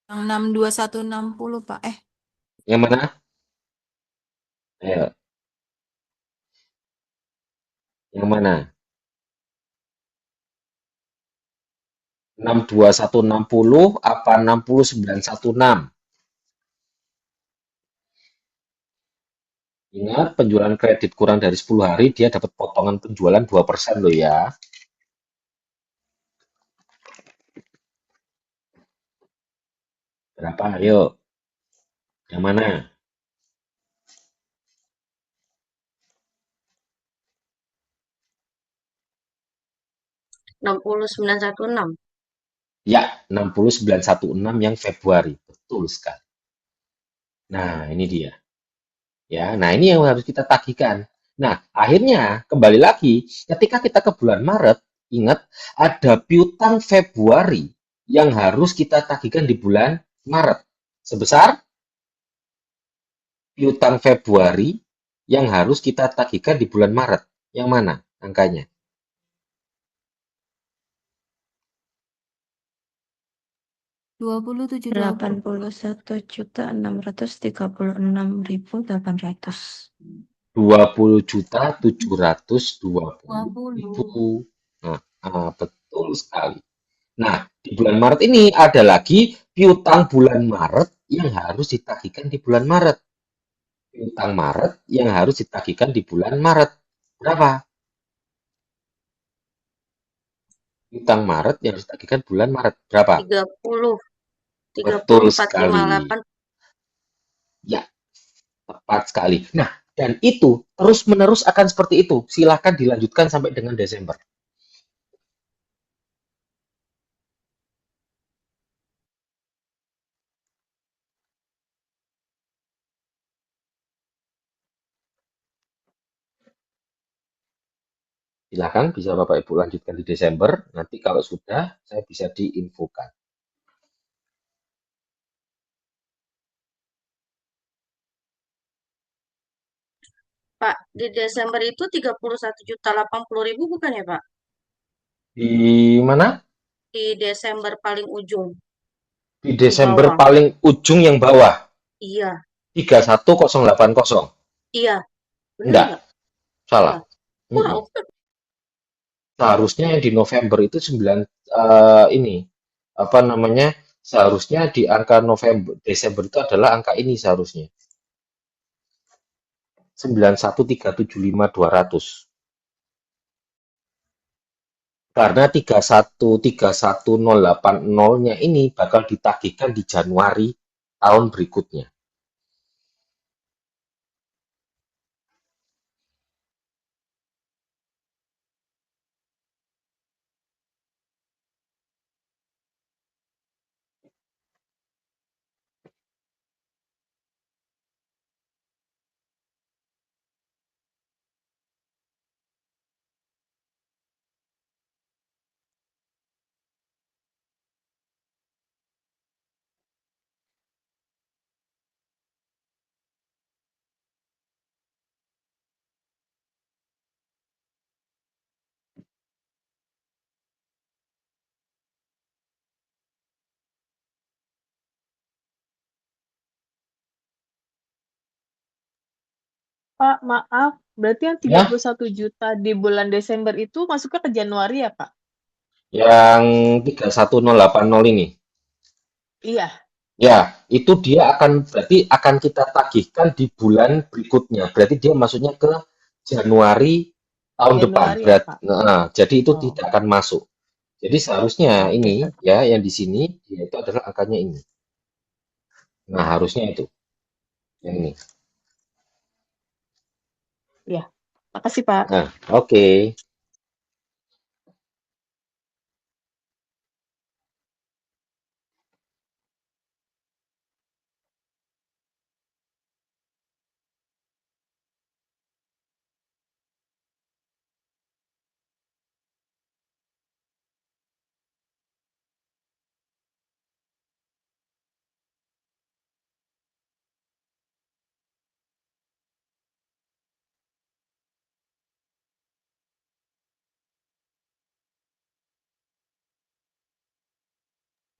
Yang 62160, Pak. Yang mana? Ayo, yang mana? 62160 apa 60916? Ingat, penjualan kredit kurang dari 10 hari, dia dapat potongan penjualan 2% loh ya. Berapa? Ayo, yang mana? 60916. Ya, 60916 yang Februari. Betul sekali. Nah, ini dia. Ya, nah ini yang harus kita tagihkan. Nah, akhirnya kembali lagi ketika kita ke bulan Maret, ingat ada piutang Februari yang harus kita tagihkan di bulan Maret. Sebesar piutang Februari yang harus kita tagihkan di bulan Maret. Yang mana angkanya? Delapan puluh 81.636.800. 20.720.000. Betul sekali. Nah, di bulan Maret ini ada lagi piutang bulan Maret yang harus ditagihkan di bulan Maret. Piutang Maret yang harus ditagihkan di bulan Maret. Berapa? Piutang Maret yang harus ditagihkan bulan Maret. Berapa? 30, Betul 3458. sekali. Ya, tepat sekali. Nah, dan itu terus-menerus akan seperti itu. Silahkan dilanjutkan sampai dengan Desember. Silakan bisa Bapak Ibu lanjutkan di Desember. Nanti kalau sudah, saya bisa diinfokan. Pak, di Desember itu 31.080.000 bukan ya, Pak? Di mana? Di Desember paling ujung, Di di Desember bawah. paling ujung yang bawah. Iya, 31080. iya. Benar Enggak, nggak? salah. Wow. Seharusnya yang di November itu 9 ini apa namanya? Seharusnya di angka November Desember itu adalah angka ini seharusnya. 91.375.200. Karena 31.31080-nya ini bakal ditagihkan di Januari tahun berikutnya. Pak, maaf. Berarti yang Ya, 31 juta di bulan Desember itu masuknya ke Januari ya, Pak? yang 31080 ini. Iya, Ya, itu dia berarti akan kita tagihkan di bulan berikutnya. Berarti dia masuknya ke Januari tahun depan. Januari ya, Pak? Jadi itu Oh, tidak akan masuk. Jadi seharusnya oke. ini ya yang di sini dia itu adalah angkanya ini. Nah, harusnya itu yang ini. Ya, makasih, Pak. Nah, oke.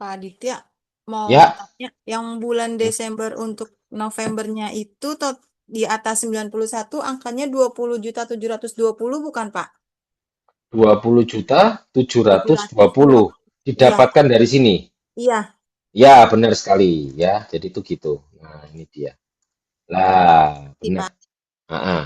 Pak Aditya mau Ya, tanya, yang bulan Desember untuk Novembernya itu di atas 91 angkanya 20.720 bukan Pak? 20.720 720. Iya, didapatkan dari sini. iya. Ya, benar sekali ya. Jadi itu gitu. Nah, ini dia. Lah, Iya, benar. Pak. Ah, ah.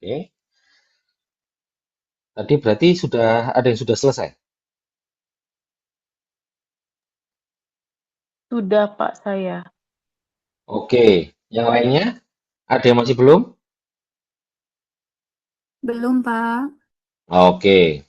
Oke. Tadi berarti sudah ada yang sudah selesai. Sudah, Pak, saya. Oke. Yang lainnya ada yang masih belum? Belum, Pak. Oke.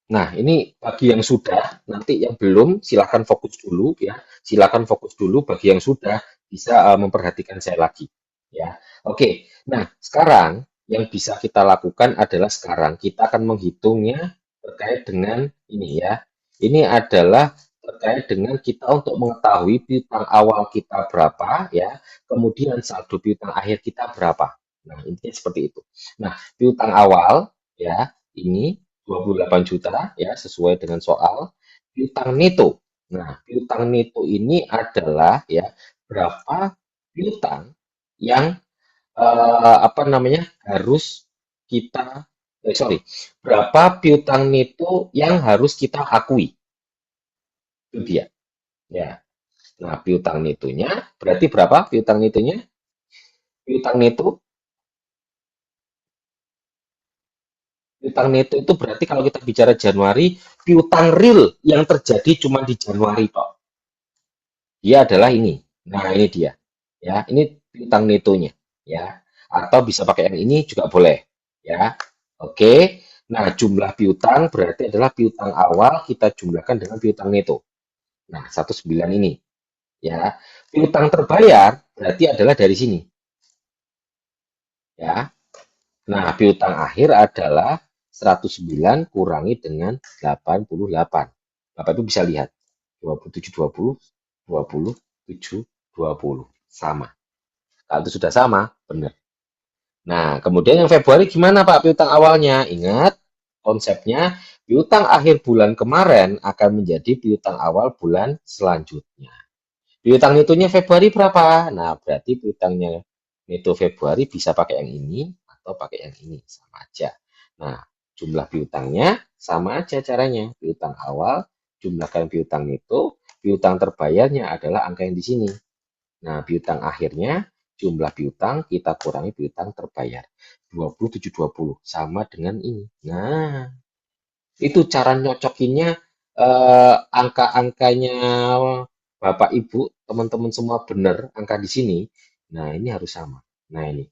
Nah, ini bagi yang sudah, nanti yang belum silakan fokus dulu ya. Silakan fokus dulu bagi yang sudah bisa memperhatikan saya lagi ya. Oke. Nah, sekarang yang bisa kita lakukan adalah sekarang kita akan menghitungnya terkait dengan ini ya. Ini adalah terkait dengan kita untuk mengetahui piutang awal kita berapa ya, kemudian saldo piutang akhir kita berapa. Nah, intinya seperti itu. Nah, piutang awal ya, ini 28 juta ya sesuai dengan soal piutang neto. Nah, piutang neto ini adalah ya berapa piutang yang apa namanya harus kita sorry, berapa piutang neto yang harus kita akui. Itu dia. Ya. Nah, piutang netonya berarti berapa piutang netonya? Piutang neto Piutang neto itu berarti kalau kita bicara Januari, piutang real yang terjadi cuma di Januari, Pak. Dia adalah ini. Nah, ini dia. Ya, ini piutang netonya, ya. Atau bisa pakai yang ini juga boleh, ya. Oke. Nah, jumlah piutang berarti adalah piutang awal kita jumlahkan dengan piutang neto. Nah, 19 ini, ya. Piutang terbayar berarti adalah dari sini, ya. Nah, piutang akhir adalah 109 kurangi dengan 88. Bapak Ibu bisa lihat. 27, 20, 27, 20. Sama. Kalau itu sudah sama, benar. Nah, kemudian yang Februari gimana Pak piutang awalnya? Ingat, konsepnya piutang akhir bulan kemarin akan menjadi piutang awal bulan selanjutnya. Piutang netonya Februari berapa? Nah, berarti piutangnya neto Februari bisa pakai yang ini atau pakai yang ini, sama aja. Nah, jumlah piutangnya sama aja caranya. Piutang awal, jumlahkan piutang neto, piutang terbayarnya adalah angka yang di sini. Nah, piutang akhirnya, jumlah piutang kita kurangi piutang terbayar. 2720 sama dengan ini. Nah, itu cara nyocokinnya angka-angkanya Bapak Ibu, teman-teman semua benar angka di sini. Nah, ini harus sama. Nah, ini.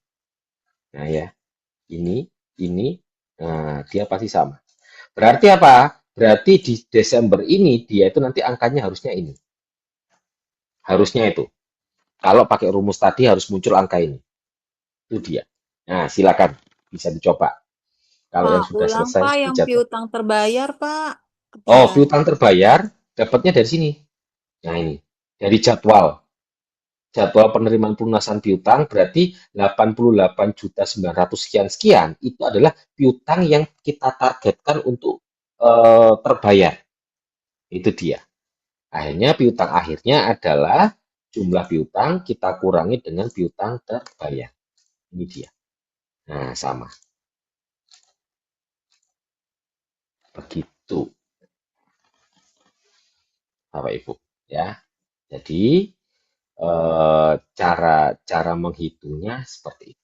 Nah, ya. Ini, nah, dia pasti sama. Berarti apa? Berarti di Desember ini dia itu nanti angkanya harusnya ini. Harusnya itu. Kalau pakai rumus tadi harus muncul angka ini. Itu dia. Nah, silakan bisa dicoba. Kalau yang Pak, sudah ulang Pak selesai yang dicatat. piutang terbayar Pak. Oh, Ketinggalan. piutang terbayar dapatnya dari sini. Nah, ini. Dari jadwal. Jadwal penerimaan pelunasan piutang berarti 88.900 sekian-sekian. Itu adalah piutang yang kita targetkan untuk terbayar. Itu dia. Akhirnya piutang akhirnya adalah jumlah piutang kita kurangi dengan piutang terbayar. Ini dia. Nah, sama. Begitu, Bapak Ibu. Ya. Jadi, cara cara menghitungnya seperti itu.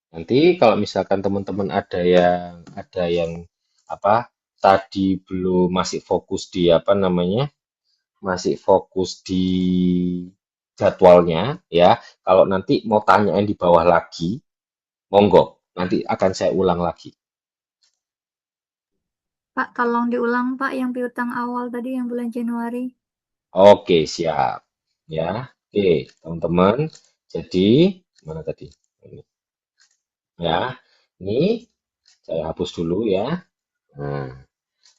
Nanti kalau misalkan teman-teman ada yang apa tadi belum masih fokus di apa namanya, masih fokus di jadwalnya ya. Kalau nanti mau tanyain di bawah lagi, monggo. Nanti akan saya ulang lagi. Pak, tolong diulang Pak yang piutang awal tadi yang bulan Januari. Oke, siap. Ya. Oke, teman-teman. Jadi, mana tadi? Ini. Ya. Ini saya hapus dulu ya. Nah,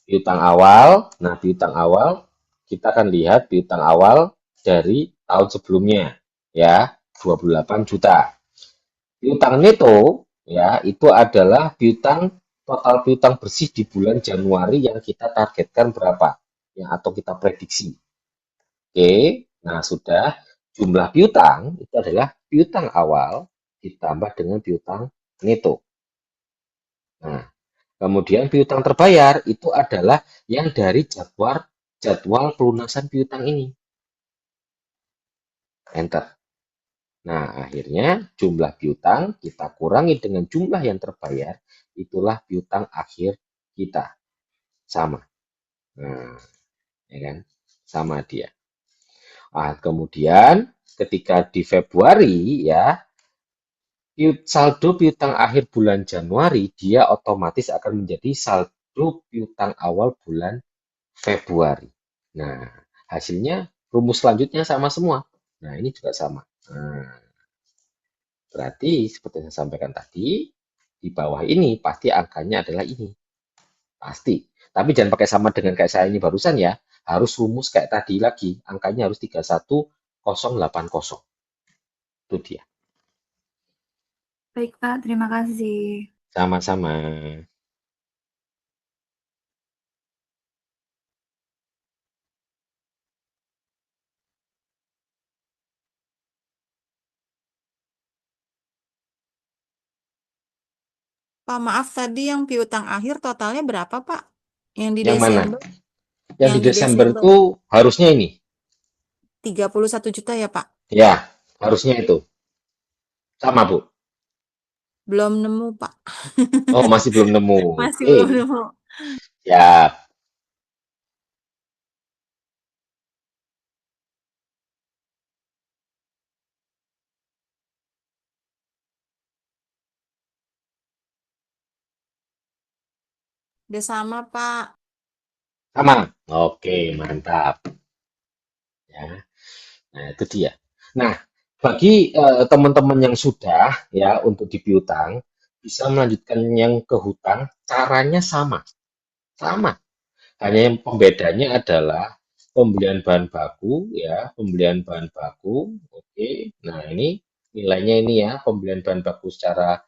piutang awal. Nah, piutang awal kita akan lihat piutang awal dari tahun sebelumnya ya, 28 juta. Piutang neto ya, itu adalah total piutang bersih di bulan Januari yang kita targetkan berapa ya atau kita prediksi. Oke, nah sudah jumlah piutang itu adalah piutang awal ditambah dengan piutang neto. Nah, kemudian piutang terbayar itu adalah yang dari jadwal pelunasan piutang ini. Enter. Nah, akhirnya jumlah piutang kita kurangi dengan jumlah yang terbayar, itulah piutang akhir kita. Sama. Nah, ya kan? Sama dia. Ah, kemudian ketika di Februari ya, saldo piutang akhir bulan Januari dia otomatis akan menjadi saldo piutang awal bulan Februari. Nah, hasilnya rumus selanjutnya sama semua. Nah, ini juga sama. Nah, berarti seperti yang saya sampaikan tadi, di bawah ini pasti angkanya adalah ini. Pasti. Tapi jangan pakai sama dengan kayak saya ini barusan ya. Harus rumus kayak tadi lagi. Angkanya harus 31080. Itu dia. Baik Pak, terima kasih. Sama-sama. Pak, maaf tadi yang piutang akhir totalnya berapa, Pak? Yang di Yang mana? Desember? Yang di Desember itu harusnya ini. 31 juta ya, Pak? Ya, harusnya itu. Sama, Bu. Belum nemu, Pak. Oh, masih belum nemu. Masih Oke. belum nemu. Siap. Udah sama, Pak. Sama. Oke, mantap. Ya. Nah, itu dia. Nah, bagi teman-teman yang sudah ya untuk di piutang bisa melanjutkan yang ke hutang, caranya sama. Sama. Hanya yang pembedanya adalah pembelian bahan baku ya, pembelian bahan baku. Oke. Nah, ini nilainya ini ya, pembelian bahan baku secara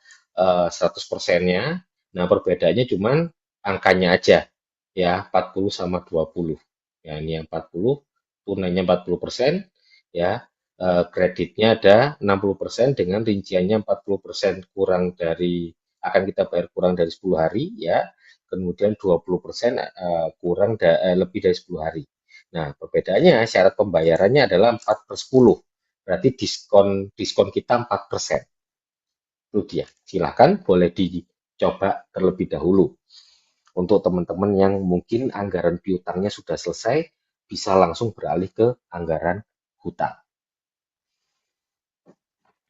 100%-nya. Nah, perbedaannya cuman angkanya aja ya, 40 sama 20. Ya, ini yang 40, tunainya 40%, ya. Kreditnya ada 60% dengan rinciannya 40% kurang dari akan kita bayar kurang dari 10 hari ya. Kemudian 20% kurang lebih dari 10 hari. Nah, perbedaannya syarat pembayarannya adalah 4/10. Berarti diskon kita 4%. Itu dia. Silakan boleh dicoba terlebih dahulu. Untuk teman-teman yang mungkin anggaran piutangnya sudah selesai, bisa langsung beralih ke anggaran hutang.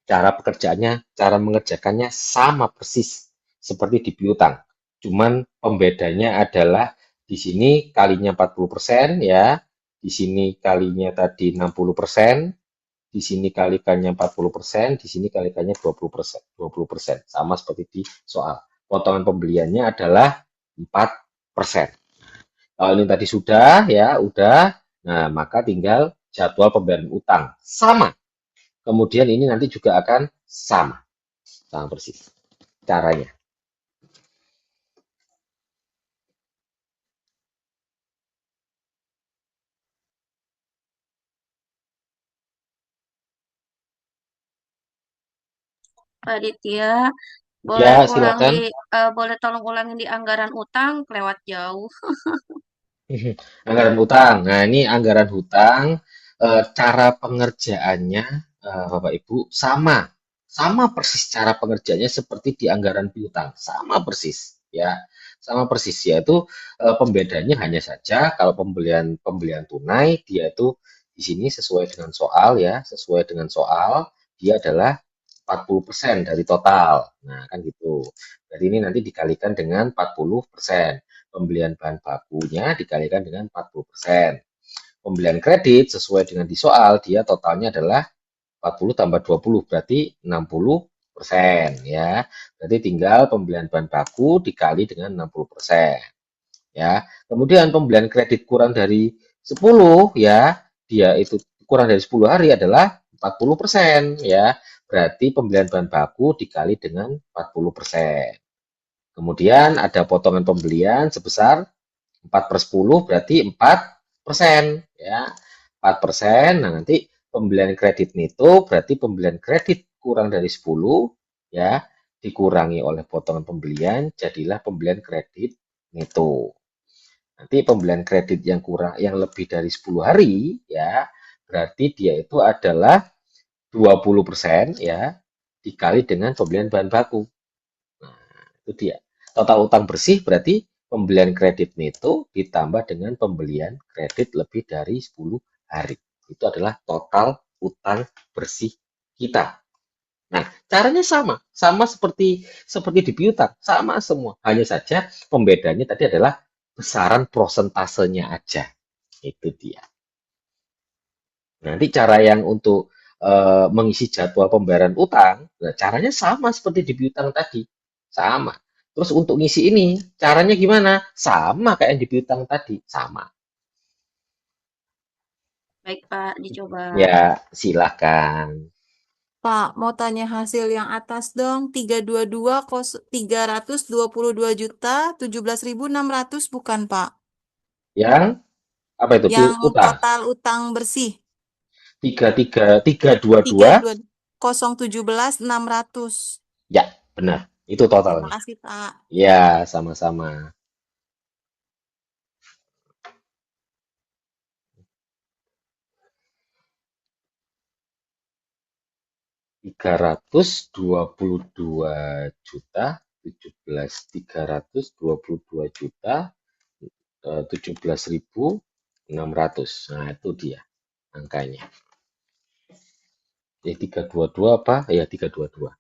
Cara pekerjaannya, cara mengerjakannya sama persis seperti di piutang. Cuman pembedanya adalah di sini kalinya 40% ya, di sini kalinya tadi 60%, di sini kalikannya 40%, di sini kalikannya 20%. 20%. Sama seperti di soal. Potongan pembeliannya adalah 4%. Kalau ini tadi sudah ya, udah. Nah, maka tinggal jadwal pembayaran utang. Sama. Kemudian ini nanti juga akan sama. Sama persis caranya. Pak Aditya, boleh Ya, ulang silakan. boleh tolong ulangin di anggaran utang, kelewat jauh. Anggaran hutang. Nah, ini anggaran hutang. Cara pengerjaannya, Bapak Ibu, sama. sama persis cara pengerjaannya seperti di anggaran piutang, sama persis ya. Sama persis yaitu pembedanya hanya saja kalau pembelian tunai dia itu di sini sesuai dengan soal ya, sesuai dengan soal dia adalah 40% dari total. Nah, kan gitu. Jadi ini nanti dikalikan dengan 40%. Pembelian bahan bakunya dikalikan dengan 40%. Pembelian kredit sesuai dengan di soal, dia totalnya adalah 40 tambah 20, berarti 60%. Ya. Berarti tinggal pembelian bahan baku dikali dengan 60%. Ya. Kemudian pembelian kredit kurang dari 10, ya, dia itu kurang dari 10 hari adalah 40%. Ya. Berarti pembelian bahan baku dikali dengan 40%. Kemudian ada potongan pembelian sebesar 4/10 berarti 4%. Ya. 4%. Nah, nanti pembelian kredit neto berarti pembelian kredit kurang dari 10 ya dikurangi oleh potongan pembelian jadilah pembelian kredit neto. Nanti pembelian kredit yang kurang yang lebih dari 10 hari ya berarti dia itu adalah 20% ya dikali dengan pembelian bahan baku. Nah, itu dia. Total utang bersih berarti pembelian kredit neto ditambah dengan pembelian kredit lebih dari 10 hari. Itu adalah total utang bersih kita. Nah, caranya sama seperti di piutang, sama semua. Hanya saja pembedanya tadi adalah besaran prosentasenya aja. Itu dia. Nanti cara yang untuk mengisi jadwal pembayaran utang, nah caranya sama seperti di piutang tadi, sama. Terus untuk ngisi ini, caranya gimana? Sama kayak yang di piutang tadi, sama. Baik, Pak, dicoba. Ya, silakan. Pak, mau tanya hasil yang atas dong. 322 bukan, Pak? Yang apa itu? Yang Utang. total utang bersih. 322. 600. Ya, benar. Itu Terima totalnya. kasih, Pak. Ya, sama-sama. 322 juta 17 Nah, itu dia angkanya. 322 apa? Ya, 322.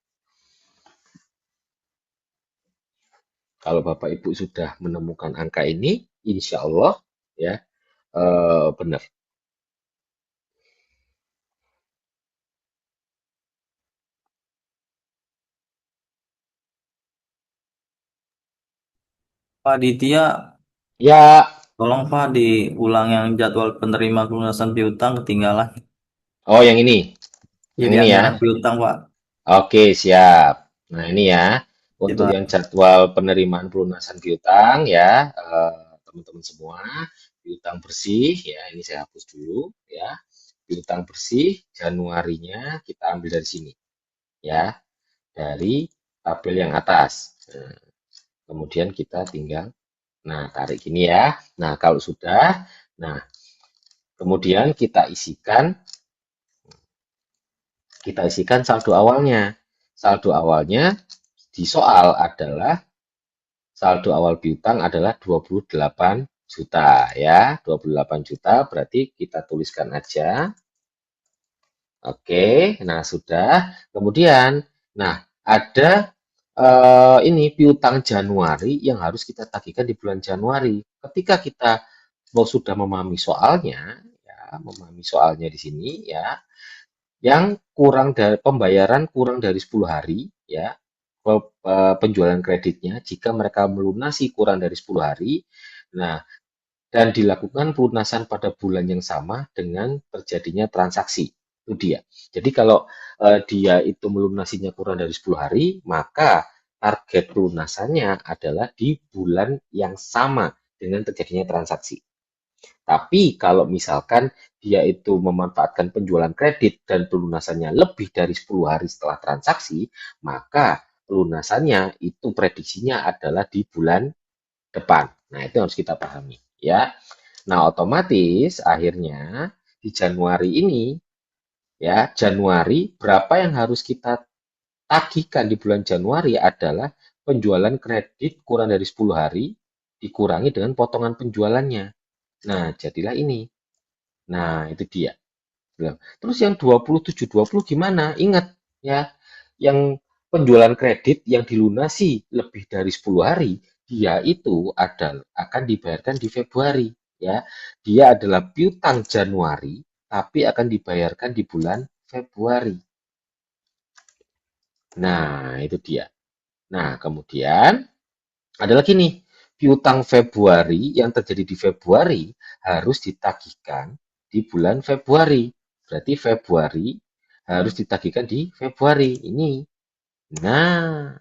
Kalau Bapak Ibu sudah menemukan angka ini, insya Allah ya benar. Pak Ditya, Ya, tolong Pak diulang yang jadwal penerima pelunasan piutang ketinggalan. oh yang ini. Yang Jadi ini ya. anggaran piutang Pak. Oke, siap. Nah, ini ya. Ya, Untuk Pak. yang jadwal penerimaan pelunasan piutang ya, teman-teman semua, piutang bersih ya, ini saya hapus dulu ya. Piutang bersih Januarinya kita ambil dari sini ya, dari tabel yang atas. Nah, kemudian kita tinggal tarik gini ya. Nah, kalau sudah, nah kemudian kita isikan saldo awalnya. Saldo awalnya di soal adalah saldo awal piutang adalah 28 juta ya. 28 juta berarti kita tuliskan aja. Oke, nah sudah. Kemudian, nah ada ini piutang Januari yang harus kita tagihkan di bulan Januari. Ketika kita sudah memahami soalnya, ya, memahami soalnya di sini ya, yang kurang dari pembayaran kurang dari 10 hari ya, penjualan kreditnya jika mereka melunasi kurang dari 10 hari. Nah, dan dilakukan pelunasan pada bulan yang sama dengan terjadinya transaksi. Itu dia. Jadi kalau dia itu melunasinya kurang dari 10 hari, maka target pelunasannya adalah di bulan yang sama dengan terjadinya transaksi. Tapi kalau misalkan dia itu memanfaatkan penjualan kredit dan pelunasannya lebih dari 10 hari setelah transaksi, maka pelunasannya itu prediksinya adalah di bulan depan. Nah, itu harus kita pahami ya. Nah, otomatis akhirnya di Januari ini ya, Januari berapa yang harus kita tagihkan di bulan Januari adalah penjualan kredit kurang dari 10 hari dikurangi dengan potongan penjualannya. Nah, jadilah ini. Nah, itu dia. Terus yang 27-20 gimana? Ingat ya, yang penjualan kredit yang dilunasi lebih dari 10 hari, dia itu akan dibayarkan di Februari ya. Dia adalah piutang Januari tapi akan dibayarkan di bulan Februari. Nah, itu dia. Nah, kemudian ada lagi nih, piutang Februari yang terjadi di Februari harus ditagihkan di bulan Februari. Berarti Februari harus ditagihkan di Februari. Ini. Nah,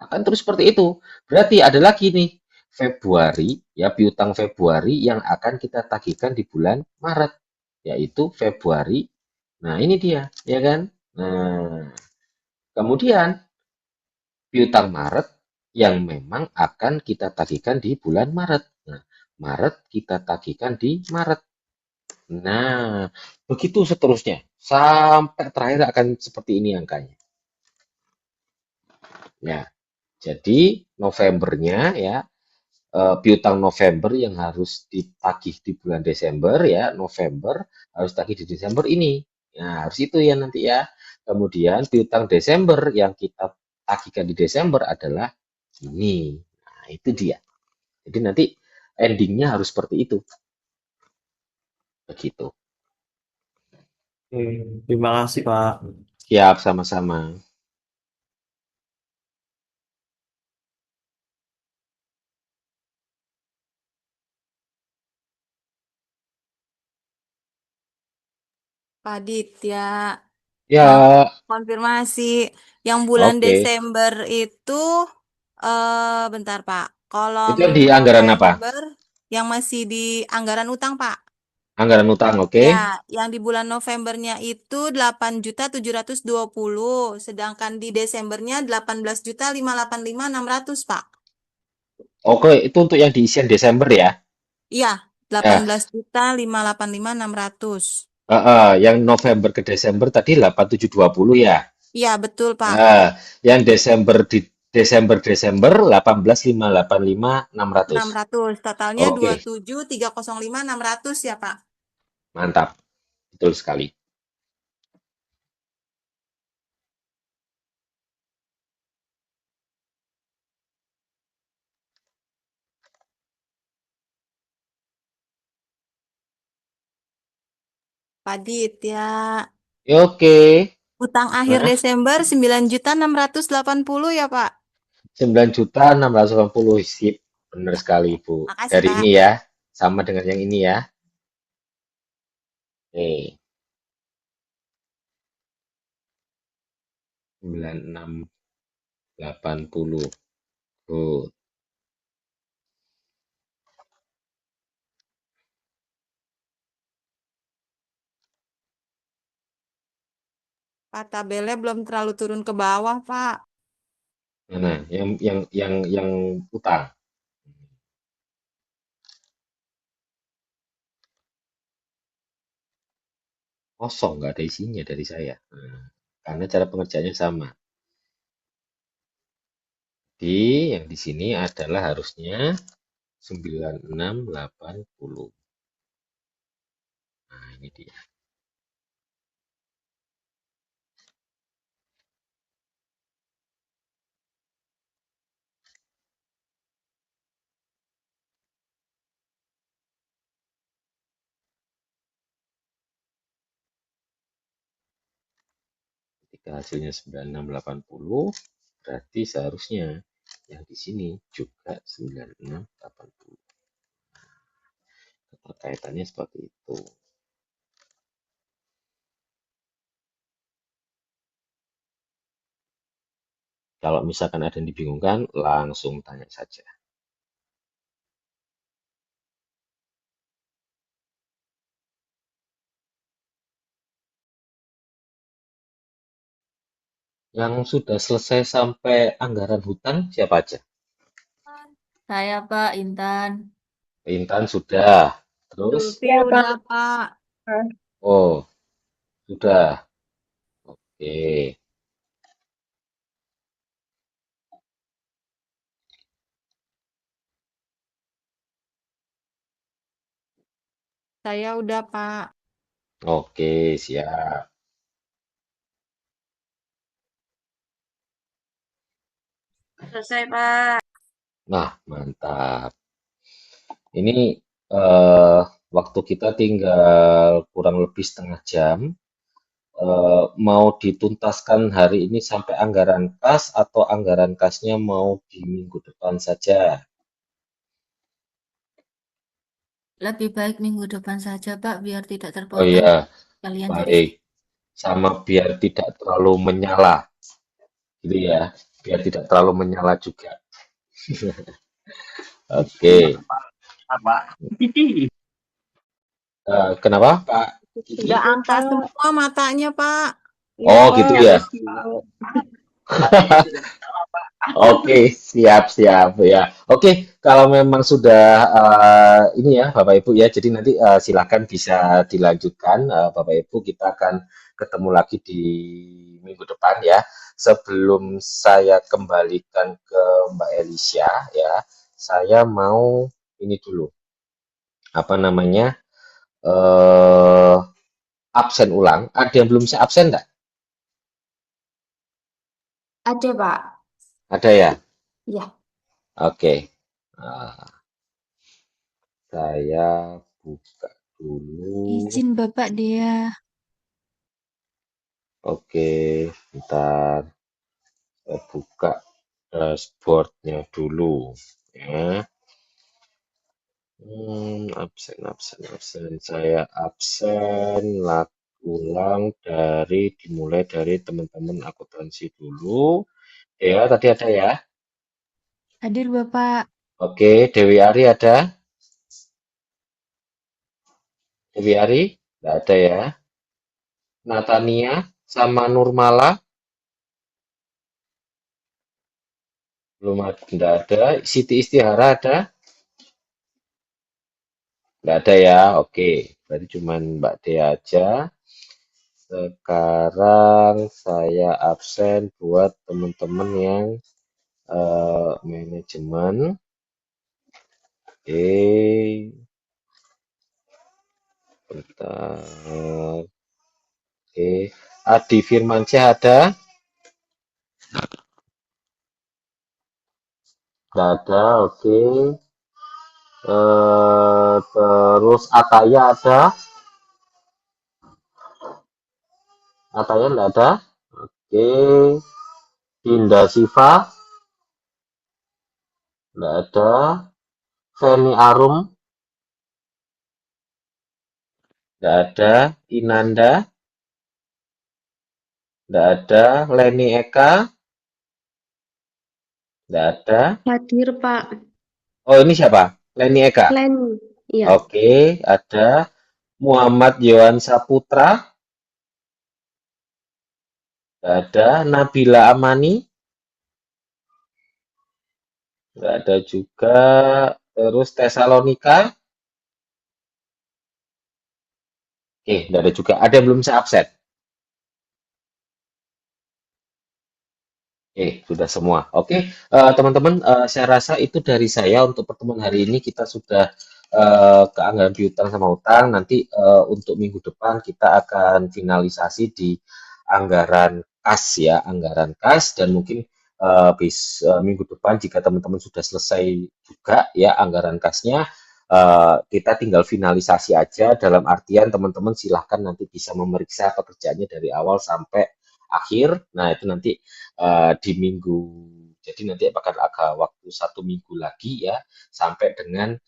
akan terus seperti itu. Berarti ada lagi nih, Februari, ya piutang Februari yang akan kita tagihkan di bulan Maret, yaitu Februari. Nah, ini dia, ya kan? Nah, kemudian piutang Maret yang memang akan kita tagihkan di bulan Maret. Nah, Maret kita tagihkan di Maret. Nah, begitu seterusnya. Sampai terakhir akan seperti ini angkanya. Ya, jadi Novembernya ya, piutang November yang harus ditagih di bulan Desember ya, November harus tagih di Desember ini. Nah, harus itu ya nanti ya. Kemudian piutang Desember yang kita tagihkan di Desember adalah ini. Nah, itu dia. Jadi nanti endingnya harus seperti itu. Begitu. Oke, terima kasih Pak. Siap, sama-sama. Pak Ditya, Ya, konfirmasi yang bulan oke. Desember itu bentar Pak. Kolom Itu yang di anggaran apa? November yang masih di anggaran utang Pak. Anggaran utang, oke. Ya, yang di bulan Novembernya itu 8.720, sedangkan di Desembernya 18.585.600 Pak. Oke, itu untuk yang diisian Desember ya. Iya, Ya, 18.585.600. yang November ke Desember tadi 8720 ya. Iya, betul Pak. Yang Desember 18.585.600. 600. Totalnya Oke, 27.305.600 ya Pak. mantap. Betul sekali. Pak Ditya. Oke. Utang akhir Nah, Desember 9.680 ya Pak. 9.680 sip. Benar sekali, Bu. Makasih Dari Pak. ini ya, sama dengan yang ini ya. Oke, 9680. Good. Pak, tabelnya belum terlalu turun ke bawah Pak. Mana? Yang utang. Kosong, nggak ada isinya dari saya. Nah, karena cara pengerjaannya sama. Jadi yang di sini adalah harusnya 9680. Nah, ini dia. Ketika hasilnya 9680, berarti seharusnya yang di sini juga 9680. Keterkaitannya seperti itu. Kalau misalkan ada yang dibingungkan, langsung tanya saja. Yang sudah selesai sampai anggaran hutang siapa aja? Saya Pak Intan. Intan sudah. Terus? Lutfi udah Pak. Oh, sudah. Oke. Saya udah, Pak. Oke, siap. Selesai, Pak. Nah, mantap. Ini eh, waktu kita tinggal kurang lebih setengah jam. Mau dituntaskan hari ini sampai anggaran kas atau anggaran kasnya mau di minggu depan saja? Lebih baik minggu depan saja, Pak, biar tidak Oh terpotong. iya, Kalian jadi baik. Sama biar tidak terlalu menyala, gitu ya. Biar tidak terlalu menyala juga. Oke. Kenapa, Pak Kiki? Udah angka semua matanya, Pak. Oh, gitu ya. Oke, siap, siap ya. Oke, kalau memang sudah ini ya, Bapak Ibu ya. Jadi nanti silakan bisa dilanjutkan, Bapak Ibu. Kita akan ketemu lagi di minggu depan ya. Sebelum saya kembalikan ke Mbak Elisha ya, saya mau ini dulu, apa namanya, eh absen ulang. Ada yang belum bisa absen nggak? Ada, Pak. Ada ya? Ya, Oke. Nah, saya buka dulu. izin Bapak dia. Oke, bentar. Saya buka dashboardnya dulu. Ya. Absen. Saya absen ulang dimulai dari teman-teman akuntansi dulu. Ya, tadi ada ya. Hadir Bapak. Oke, Dewi Ari ada? Dewi Ari? Nggak ada ya. Natania sama Nurmala? Belum ada, nggak ada. Siti Istihara ada? Nggak ada ya. Oke, berarti cuman Mbak Dea aja. Sekarang saya absen buat teman-teman yang manajemen. Oke, bentar. Oke, Adi Firmansyah ada? Nggak ada. Oke. Terus Ataya ada? Ataya nggak ada? Oke. Dinda Siva nggak ada. Feni Arum nggak ada. Inanda nggak ada. Leni Eka nggak ada. Hadir, Pak. Oh, ini siapa? Leni Eka. Leni. Iya. Oke, ada. Muhammad Yohan Saputra nggak ada. Nabila Amani nggak ada juga. Terus Tesalonika, oke, nggak ada juga. Ada yang belum bisa absen? Oke, sudah semua. Oke, teman-teman, saya rasa itu dari saya untuk pertemuan hari ini. Kita sudah ke anggaran piutang sama utang. Nanti untuk minggu depan kita akan finalisasi di anggaran kas ya, anggaran kas dan mungkin minggu depan jika teman-teman sudah selesai juga ya anggaran kasnya, kita tinggal finalisasi aja. Dalam artian teman-teman silahkan nanti bisa memeriksa pekerjaannya dari awal sampai akhir. Nah, itu nanti di minggu jadi nanti akan ada waktu 1 minggu lagi ya sampai dengan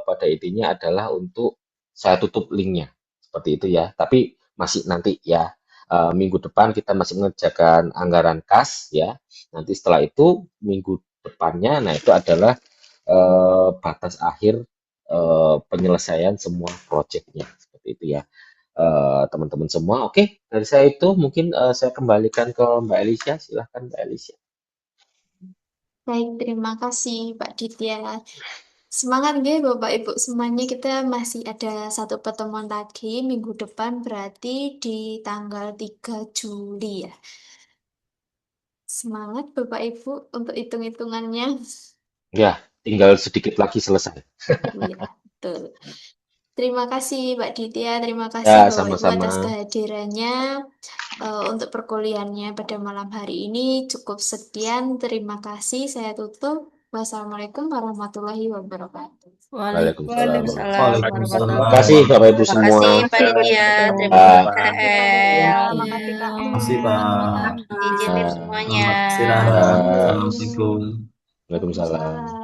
pada intinya adalah untuk saya tutup linknya seperti itu ya tapi masih nanti ya minggu depan kita masih mengerjakan anggaran kas ya nanti setelah itu minggu depannya nah itu adalah batas akhir penyelesaian semua proyeknya seperti itu ya teman-teman semua. Oke, dari saya itu mungkin saya kembalikan ke Mbak Elisha. Silahkan Mbak Elisha. baik. Terima kasih, Pak Ditya. Semangat nggih Bapak Ibu semuanya. Kita masih ada satu pertemuan lagi minggu depan berarti di tanggal 3 Juli ya. Semangat Bapak Ibu untuk hitung-hitungannya. Ya, tinggal sedikit lagi selesai. Iya, betul. Terima kasih Mbak Ditya, terima Ya, kasih Bapak Ibu sama-sama. atas kehadirannya. Untuk perkuliahannya pada malam hari ini cukup sekian. Terima kasih. Saya tutup. Wassalamualaikum warahmatullahi wabarakatuh. Waalaikumsalam. Waalaikumsalam Waalaikumsalam Terima warahmatullahi kasih wabarakatuh. Bapak Ibu Terima semua. kasih Terima Pak kasih, Ditya, terima Ah, kasih Kak Pak. El. Makasih, Kak Terima kasih El. Pak. Izin ah, semuanya. Selamat istirahat. ah. Assalamualaikum. Waalaikumsalam.